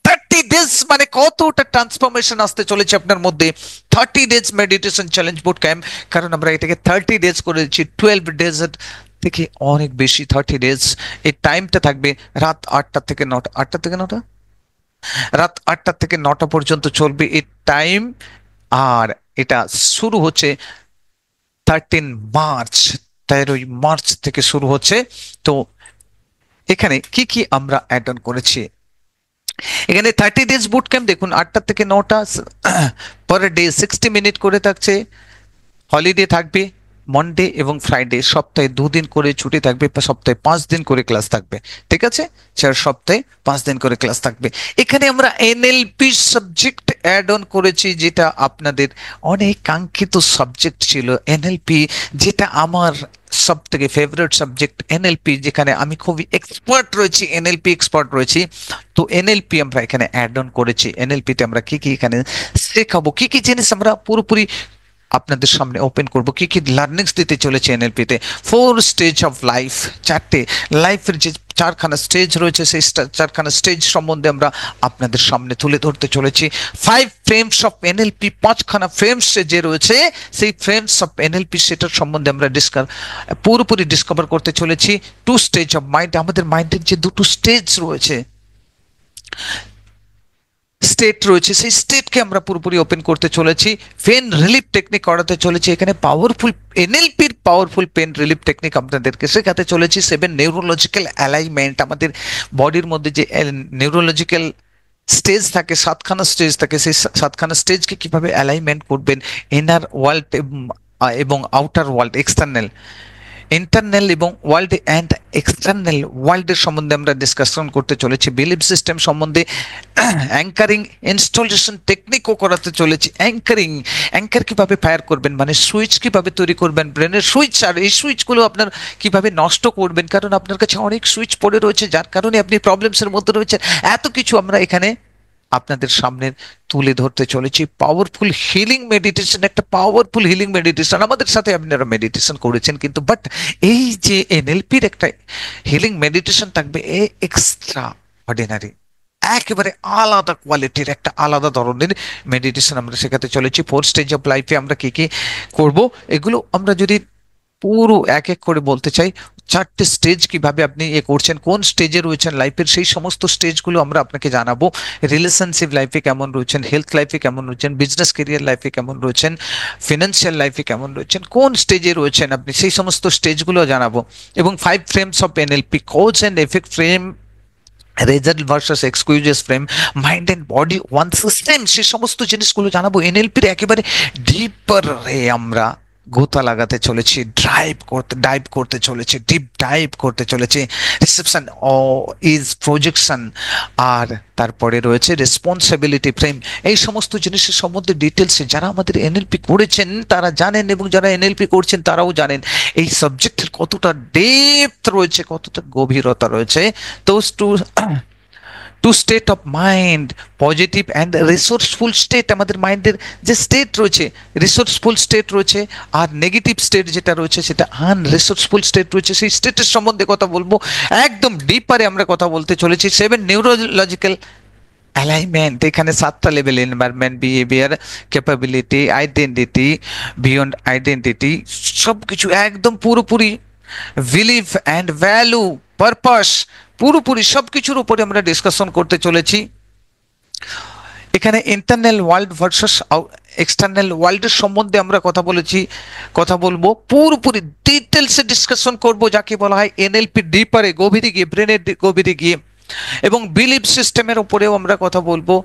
30 ডেজ মানে কতটা ট্রান্সফরমেশন আসতে চলেছে আপনার মধ্যে। 30 days meditation challenge boot camp, কারণ আমরা এটাকে 30 ডেজ করেছি, 12 ডেজ থেকে অনেক বেশি, 30 ডেজ। এই টাইমটা থাকবে রাত 8টা থেকে 9টা, 8টা থেকে 9টা, রাত 8টা থেকে 9টা পর্যন্ত চলবে এই টাইম। আর এটা শুরু হচ্ছে 13 মার্চ, 13ই মার্চ থেকে শুরু হচ্ছে। তো এখানে কি কি আমরা অ্যাড অন করেছি, এখানে 30 ডেজ বুট ক্যাম্প দেখুন, 8টা থেকে 9টা, পার ডে 60 মিনিট করে থাকছে। হলিডে থাকবে মন্ডে এবং ফ্রাইডে, সপ্তাহে 2 দিন করে ছুটি থাকবে, সপ্তাহে 5 দিন করে ক্লাস থাকবে, ঠিক আছে? 4 সপ্তাহে 5 দিন করে ক্লাস থাকবে। এখানে আমরা এনএলপি সাবজেক্ট অ্যাড অন করেছি, যেটা আপনাদের অনেক কাঙ্ক্ষিত সাবজেক্ট ছিল এনএলপি, যেটা আমার সব থেকে ফেভারিট সাবজেক্ট এনএলপি, যেখানে আমি খুবই এক্সপার্ট রয়েছি, এনএলপি এক্সপার্ট রয়েছি। তো এনএলপি আমরা এখানে অ্যাড অন করেছি। এনএলপিতে আমরা কি কি এখানে শেখাবো, কি কি জিনিস আমরা পুরোপুরি আপনাদের সামনে ওপেন করব, কি কি লার্নিংস দিতে চলেছে এনএলপিতে। 4 স্টেজ অফ লাইফ, 4টে লাইফের যে 4খানা স্টেজ রয়েছে, সেই 4খানা স্টেজ সম্বন্ধে আমরা আপনাদের সামনে তুলে ধরতে চলেছি। 5 ফ্রেমস অফ এনএলপি, 5খানা ফ্রেমস যে রয়েছে, সেই ফ্রেমস অফ এনএলপি সেটার সম্বন্ধে আমরা পুরোপুরি ডিসকভার করতে চলেছি। 2 স্টেজ অফ মাইন্ড, আমাদের মাইন্ডের যে 2টো স্টেজ রয়েছে, স্টেট রয়েছে, সেই স্টেটকে আমরা পুরোপুরি ওপেন করতে চলেছি। পেন রিলিফ টেকনিক করাতে চলেছি, এখানে পাওয়ারফুল এনএলপির পাওয়ারফুল পেন রিলিফ টেকনিক আপনাদেরকে শেখাতে চলেছি। 7 নিউরোলজিক্যাল অ্যালাইনমেন্ট, আমাদের বডির মধ্যে যে নিউরোলজিক্যাল স্টেজ থাকে, 7খানা স্টেজ থাকে, সেই 7খানা স্টেজকে কিভাবে অ্যালাইনমেন্ট করবেন, ইনার ওয়ার্ল্ড এবং আউটার ওয়ার্ল্ড, ইন্টারনাল এবং ওয়ার্ল্ড অ্যান্ড এক্সটার্নাল ওয়ার্ল্ডের সম্বন্ধে আমরা ডিসকাশন করতে চলেছি। বিলিফ সিস্টেম সম্বন্ধে অ্যাঙ্কারিং ইনস্টলেশন টেকনিকও করাতে চলেছি। অ্যাঙ্কার কিভাবে ফায়ার করবেন, মানে সুইচ কিভাবে তৈরি করবেন, ব্রেনের সুইচ, আর এই সুইচগুলো আপনার কিভাবে নষ্ট করবেন, কারণ আপনার কাছে অনেক সুইচ পড়ে রয়েছে, যার কারণে আপনি প্রবলেমসের মধ্যে রয়েছেন। এত কিছু আমরা এখানে আপনাদের সামনে তুলে ধরতে চলেছি। পাওয়ারফুল হিলিং মেডিটেশন, একটা পাওয়ারফুল হিলিং মেডিটেশন, আমাদের সাথে আপনারা মেডিটেশন করেছেন, কিন্তু বাট এই যে এনএলপির একটা হিলিং মেডিটেশন থাকবে, এক্সট্রা অর্ডিনারি, একেবারে আলাদা কোয়ালিটির, একটা আলাদা ধরনের মেডিটেশন আমরা শেখাতে চলেছি। 4 স্টেজ অফ লাইফে আমরা কি কি করব, এগুলো আমরা যদি পুরো এক এক করে বলতে চাই, 4টে স্টেজ কিভাবে আপনি করছেন, কোন স্টেজে রয়েছেন লাইফের, সেই সমস্ত স্টেজগুলো আমরা আপনাকে জানাবো। রিলেশনশিপ লাইফে কেমন রয়েছেন, হেলথ লাইফে কেমন রয়েছেন, বিজনেস কেরিয়ার লাইফে কেমন রয়েছেন, ফিনান্সিয়াল লাইফে কেমন রয়েছেন, কোন স্টেজে রয়েছেন আপনি, সেই সমস্ত স্টেজগুলো জানাবো। এবং 5 frames of NLP, cause and effect frame, result versus excuses frame, mind and body one system, সে সমস্ত জিনিসগুলো জানাবো। এনএলপির একেবারে ডিপারে আমরা গোতা লাগাতে চলেছি, ডাইভ করতে চলেছি, ডিপ ডাইভ করতে চলেছি। রিসেপশন ইজ প্রজেকশন, আর তারপরে রয়েছে রেসপন্সিবিলিটি ফ্রেম। এই সমস্ত জিনিসের সম্বন্ধে ডিটেলসে যারা আমাদের এনএলপি করেছেন তারা জানেন, এবং যারা এনএলপি করছেন তারাও জানেন এই সাবজেক্টের কতটা ডেপথ রয়েছে, কতটা গভীরতা রয়েছে। Two state of mind, positive and resourceful state, আমাদের মাইন্ডের যে স্টেট রয়েছে, রিসোর্সফুল স্টেট রয়েছে, আর নেগেটিভ স্টেট যেটা রয়েছে সেটা আনরিসোর্সফুল স্টেট রয়েছে, সেই স্টেটের সম্বন্ধে কথা বলবো। একদম ডিপারে আমরা কথা বলতে চলেছি। 7 নিউরোলজিক্যাল অ্যালাইনমেন্ট, এখানে 7টা level, environment, behaviour, capability, identity, beyond identity, সব কিছু একদম পুরোপুরি, বিলিভ অ্যান্ড ভ্যালু, পারপাস, পুরোপুরি সব কিছুর উপরে আমরা ডিসকাশন করতে চলেছি। এখানে ইন্টারনাল ওয়ার্ল্ড ভার্সাস এক্সটার্নাল ওয়ার্ল্ডের সম্বন্ধে আমরা কথা বলবো, পুরোপুরি ডিটেলসে ডিসকাশন করব, যাকে বলা হয় এনএলপি ডিপারে, গভীরে গিয়ে, ব্রেনের গভীরে গিয়ে। এবং বিলিভ সিস্টেমের উপরেও আমরা কথা বলবো।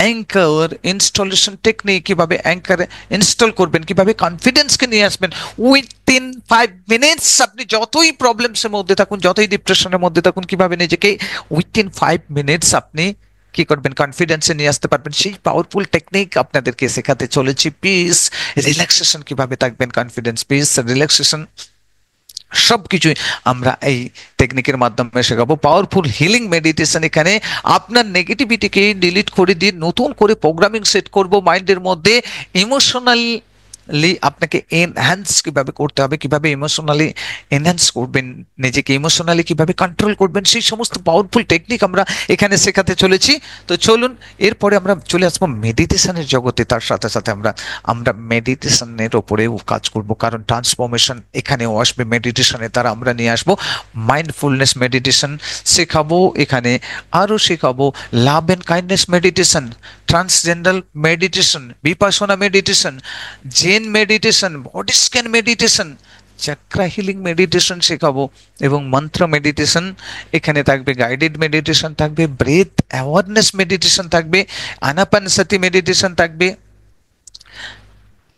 অ্যাঙ্কার ইনস্টলেশন টেকনিক, কিভাবে অ্যাঙ্কার ইনস্টল করবেন, কিভাবে কনফিডেন্সকে নিয়ে আসবেন উইথিন 5 মিনিটস। আপনি যতই প্রবলেমসের মধ্যে থাকুন, যতই ডিপ্রেশনের মধ্যে থাকুন, কিভাবে নিজেকে উইথিন 5 মিনিটস আপনি কি করবেন, কনফিডেন্সে নিয়ে আসতে পারবেন, সেই পাওয়ারফুল টেকনিক আপনাদেরকে শেখাতে চলেছি। পিস, রিল্যাক্সেশন, কিভাবে থাকবেন কনফিডেন্স, পিস, রিল্যাক্সেশন, সবকিছুই আমরা এই টেকনিকের মাধ্যমে শেখাবো। পাওয়ারফুল হিলিং মেডিটেশন, এখানে আপনার নেগেটিভিটিকে ডিলিট করে দিয়ে নতুন করে প্রোগ্রামিং সেট করব মাইন্ডের মধ্যে। ইমোশনাল ইমোশনালি আপনাকে এনহ্যান্স কিভাবে করতে হবে, কিভাবে ইমোশনালি এনহ্যান্স করবেন, নিজেকে ইমোশনালি কিভাবে কন্ট্রোল করবেন, সেই সমস্ত পাওয়ারফুল টেকনিক আমরা এখানে শেখাতে চলেছি। তো চলুন এরপরে আমরা চলে আসবো মেডিটেশনের জগতে। তার সাথে সাথে আমরা আমরা মেডিটেশনের ওপরেও কাজ করব, কারণ ট্রান্সফরমেশন এখানেও আসবে মেডিটেশনের দ্বারা। আমরা নিয়ে আসবো মাইন্ডফুলনেস মেডিটেশন শেখাবো, এখানে আরও শেখাবো love and kindness meditation, transgender meditation, Vipassana meditation, zen meditation, body scan meditation, chakra healing meditation শেখাবো এবং মন্ত্র মেডিটেশন এখানে থাকবে, গাইডেড মেডিটেশন থাকবে, ব্রেথ অ্যাওয়ারনেস মেডিটেশন থাকবে, আনাপানসতি মেডিটেশন থাকবে,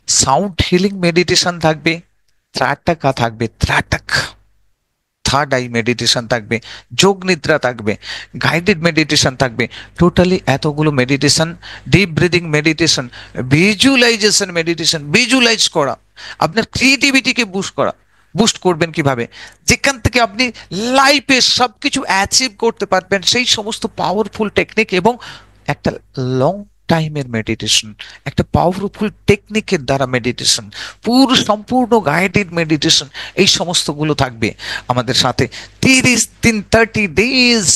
সাউন্ড হিলিং মেডিটেশন থাকবে, ত্রাটকা থাকবে, ত্রাটক থার্ড আই মেডিটেশন থাকবে, যোগ নিদ্রা থাকবে, গাইডেড মেডিটেশন থাকবে। টোটালি এতগুলো meditation, deep breathing meditation, visualisation meditation, visualise করা, আপনার ক্রিয়েটিভিটিকে বুস্ট করবেন কিভাবে, যেখান থেকে আপনি লাইফে সবকিছু অ্যাচিভ করতে পারবেন, সেই সমস্ত পাওয়ারফুল টেকনিক এবং একটা লং টাইমের মেডিটেশন, একটা পাওয়ারফুল টেকনিকের দ্বারা মেডিটেশন, পুরো সম্পূর্ণ গাইডেড মেডিটেশন, এই সমস্তগুলো থাকবে আমাদের সাথে। 30 ডেজ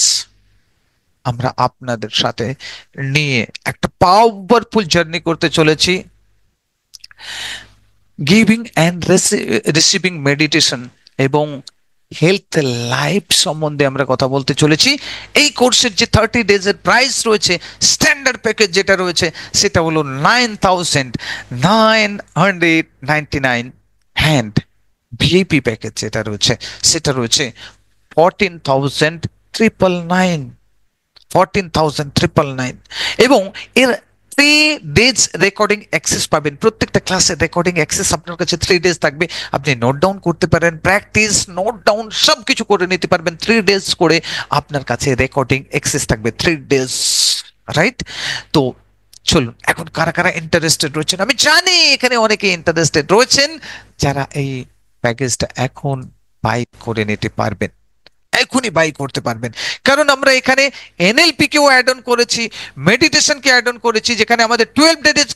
আমরা আপনাদের সাথে নিয়ে একটা পাওয়ারফুল জার্নি করতে চলেছি। গিভিং অ্যান্ড রিসিভিং মেডিটেশন এবং হেলথ লাইফ সম্বন্ধে আমরা কথা বলতে চলেছি। এই কোর্সের যে 30 ডেজের প্রাইস রয়েছে, স্ট্যান্ডার্ড প্যাকেজ যেটা রয়েছে সেটা হলো 9,999, হ্যান্ড ভিআইপি প্যাকেজ যেটা রয়েছে সেটা রয়েছে 14,999 এবং এর 3 ডেজ রেকর্ডিং অ্যাক্সেস পাবেন। প্রত্যেকটা ক্লাসের রেকর্ডিং অ্যাক্সেস আপনার কাছে 3 ডেজ থাকবে। আপনি নোট ডাউন করতে পারেন, প্র্যাকটিস নোট ডাউন সব কিছু করে নিতে পারবেন। 3 ডেজ করে আপনার কাছে রেকর্ডিং অ্যাক্সেস থাকবে, 3 ডেজ, রাইট? তো চলুন এখন কারা কারা ইন্টারেস্টেড রয়েছেন, আমি জানি এখানে অনেকে ইন্টারেস্টেড রয়েছেন, যারা এই প্যাকেজটা এখন বাই করে নিতে পারবেন, এখনই বাই করতে পারবেন। কারণ আমরা এখানে এনএলপি কেও অ্যাড অন করেছি, মেডিটেশনকে অ্যাড অন করেছি। যেখানে আমাদের 12 ডেজ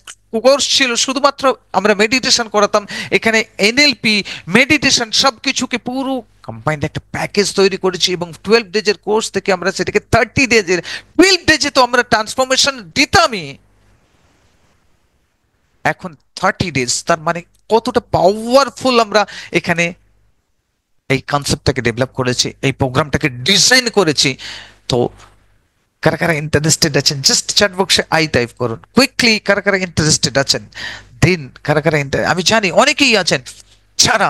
কোর্স ছিল শুধুমাত্র আমরা মেডিটেশন করাতাম, এখানে এনএলপি মেডিটেশন সবকিছুকে পুরো কম্বাইন্ড একটা প্যাকেজ তৈরি করেছি এবং 12 ডেজের কোর্স থেকে আমরা সেটাকে 30 ডেজের, 12 ডেজে তো আমরা ট্রান্সফরমেশন দিতামই, এখন 30 ডেজ, তার মানে কতটা পাওয়ারফুল আমরা এখানে এই কনসেপ্টটাকে ডেভেলপ করেছি, এই প্রোগ্রামটাকে ডিজাইন করেছি। তো কারা কারা ইন্টারেস্টেড আছেন জাস্ট চ্যাট বক্সে আই টাইপ করুন কুইকলি, কারা কারা ইন্টারেস্টেড আছেন দিন, কারা কারা আমি জানি অনেকেই আছেন যারা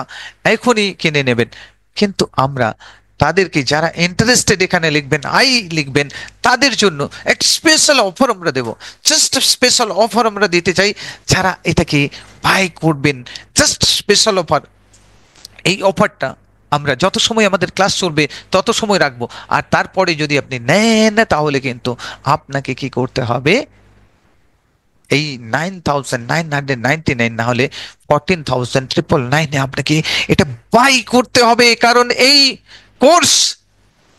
এখনই কিনে নেবেন, কিন্তু আমরা তাদেরকে যারা ইন্টারেস্টেড এখানে লিখবেন, আই লিখবেন, তাদের জন্য একটা স্পেশাল অফার আমরা দেব। জাস্ট স্পেশাল অফার আমরা দিতে চাই, যারা এটাকে বাই করবেন, জাস্ট স্পেশাল অফার। এই অফারটা আমরা যত সময় আমাদের ক্লাস চলবে তত সময় রাখবো, আর তারপরে যদি আপনি নেন তাহলে কিন্তু আপনাকে কি করতে হবে, এই 9,999 না হলে 14,999 আপনাকে এটা বাই করতে হবে। কারণ এই কোর্স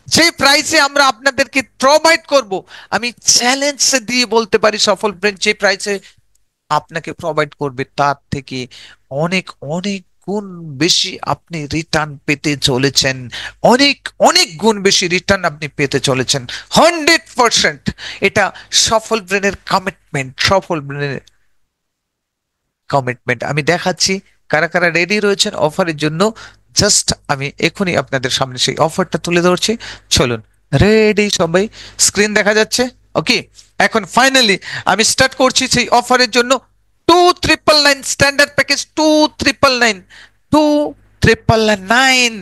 যে প্রাইসে আমরা আপনাদেরকে প্রোভাইড করব, আমি চ্যালেঞ্জ দিয়ে বলতে পারি সফল ব্রেন যে প্রাইসে আপনাকে প্রোভাইড করবে তার থেকে অনেক অনেক গুণ বেশি আপনি রিটার্ন পেতে চলেছেন, অনেক অনেক গুণ বেশি রিটার্ন আপনি পেতে চলেছেন 100%। এটা সফল ব্রেনের কমিটমেন্ট, সফল ব্রেনের কমিটমেন্ট। আমি দেখাচ্ছি কারা কারা রেডি রয়েছেন অফারের জন্য। জাস্ট আমি এখনই আপনাদের সামনে সেই অফারটা তুলে ধরছি, চলুন রেডি সবাই, স্ক্রিন দেখা যাচ্ছে? ওকে, এখন ফাইনালি আমি স্টার্ট করছি সেই অফারের জন্য। 2,999 স্ট্যান্ডার্ড প্যাকেজ, 2,999,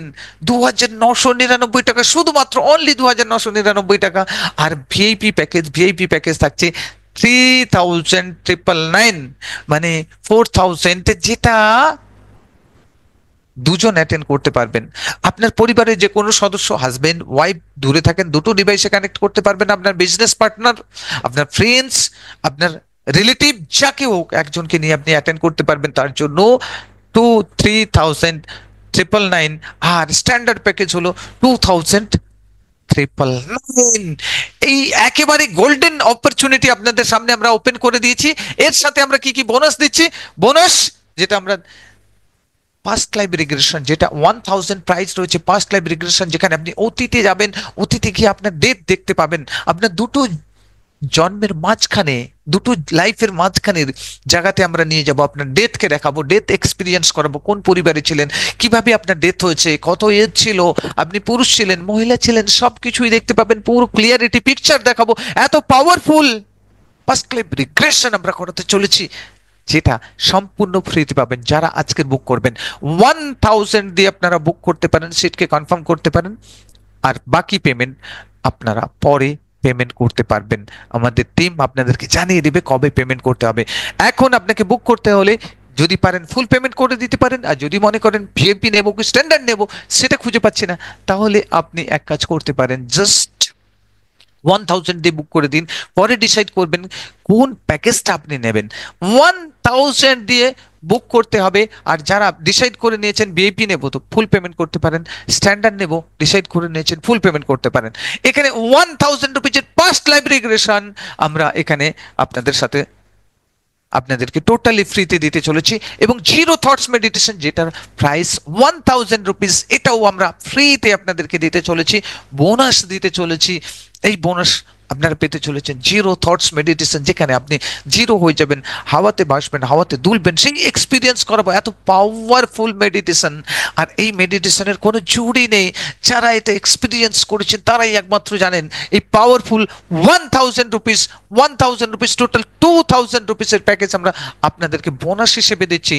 2,999 টাকা, শুধুমাত্র অনলি 2,999 টাকা। আর ভিআইপি প্যাকেজ থাকছে 3,999, মানে 4,000, যেটা দুজন অ্যাটেন্ড করতে পারবেন। আপনার পরিবারের যে কোনো সদস্য, হাজবেন্ড ওয়াইফ দূরে থাকেন, দুটো ডিভাইসে কানেক্ট করতে পারবেন, আপনার বিজনেস পার্টনার, আপনার ফ্রেন্ডস, আপনার রিলেটিভ, যাকে হোক একজনকে নিয়ে আপনি অ্যাটেন্ড করতে পারবেন। তার জন্য 3,999, আর স্ট্যান্ডার্ড প্যাকেজ হলো 2,999। এই একেবারে গোল্ডেন অপরচুনিটি আপনাদের সামনে আমরা ওপেন করে দিয়েছি। এর সাথে আমরা কি কি বোনাস দিচ্ছি, বোনাস যেটা আমরা পাস্ট লাইফ রিগ্রেশন, যেটা 1000 প্রাইজ রয়েছে পাস্ট লাইফ রিগ্রেশন, যেখানে আপনি অতীতে যাবেন, অতীতে গিয়ে আপনার ডেথ দেখতে পাবেন, আপনার দুটো জন্মের মাঝখানে, দুটো লাইফের মাঝখানের জায়গাতে আমরা নিয়ে যাব, আপনার ডেথকে দেখাবো, ডেথ এক্সপিরিয়েন্স করাবো, কোন পরিবারে ছিলেন, কিভাবে আপনার ডেথ হয়েছে, কত এজ ছিল, আপনি পুরুষ ছিলেন, মহিলা ছিলেন, সবকিছুই দেখতে পাবেন, পুরো ক্লিয়ারিটি পিকচার দেখাবো। এত পাওয়ারফুল পাস্ট লাইফ রিগ্রেশন আমরা করাতে চলেছি, যেটা সম্পূর্ণ ফ্রিতে পাবেন। যারা আজকে বুক করবেন 1000 দিয়ে আপনারা বুক করতে পারেন, সিটকে কনফার্ম করতে পারেন, আর বাকি পেমেন্ট আপনারা পরে পেমেন্ট করতে পারবেন। আমাদের টিম আপনাদেরকে জানিয়ে দেবে কবে পেমেন্ট করতে হবে। এখন আপনাকে বুক করতে হলে যদি পারেন ফুল পেমেন্ট করে দিতে পারেন, আর যদি মনে করেন ভিআইপি নেব কি স্ট্যান্ডার্ড নেব সেটা খুঁজে পাচ্ছি না, তাহলে আপনি এক কাজ করতে পারেন, জাস্ট 1000 দিয়ে বুক করে দিন, পরে ডিসাইড করবেন কোন প্যাকেজটা আপনি নেবেন। 1000 দিয়ে বুক করতে হবে। আর যারা ডিসাইড করে নিয়েছেন ভিআইপি নেব, তো ফুল পেমেন্ট করতে পারেন, স্ট্যান্ডার্ড নেব ডিসাইড করে নিয়েছেন ফুল পেমেন্ট করতে পারেন। এখানে 1000 রুপিজের পাস্ট লাইফ রিগ্রেশন আমরা এখানে আপনাদেরকে টোটালি ফ্রিতে দিতে চলেছি, এবং জিরো থটস মেডিটেশন যেটার প্রাইস 1000 রুপিস, এটাও আমরা ফ্রিতে আপনাদেরকে দিতে চলেছি, বোনাস দিতে চলেছি। এই বোনাস আপনারা পেতে চলেছেন জিরো থটস মেডিটেশন, যেখানে আপনি জিরো হয়ে যাবেন, হাওয়াতে ভাসবেন, হাওয়াতে দুলবেন, সেই এক্সপিরিয়েন্স করাবো। এত পাওয়ারফুল মেডিটেশন, আর এই মেডিটেশনের কোনো জুড়ি নেই। যারা এটা এক্সপিরিয়েন্স করেছেন তারাই একমাত্র জানেন এই পাওয়ারফুল 1000 রুপিস টোটাল 2000 রুপিসের প্যাকেজ আমরা আপনাদেরকে বোনাস হিসেবে দিচ্ছি,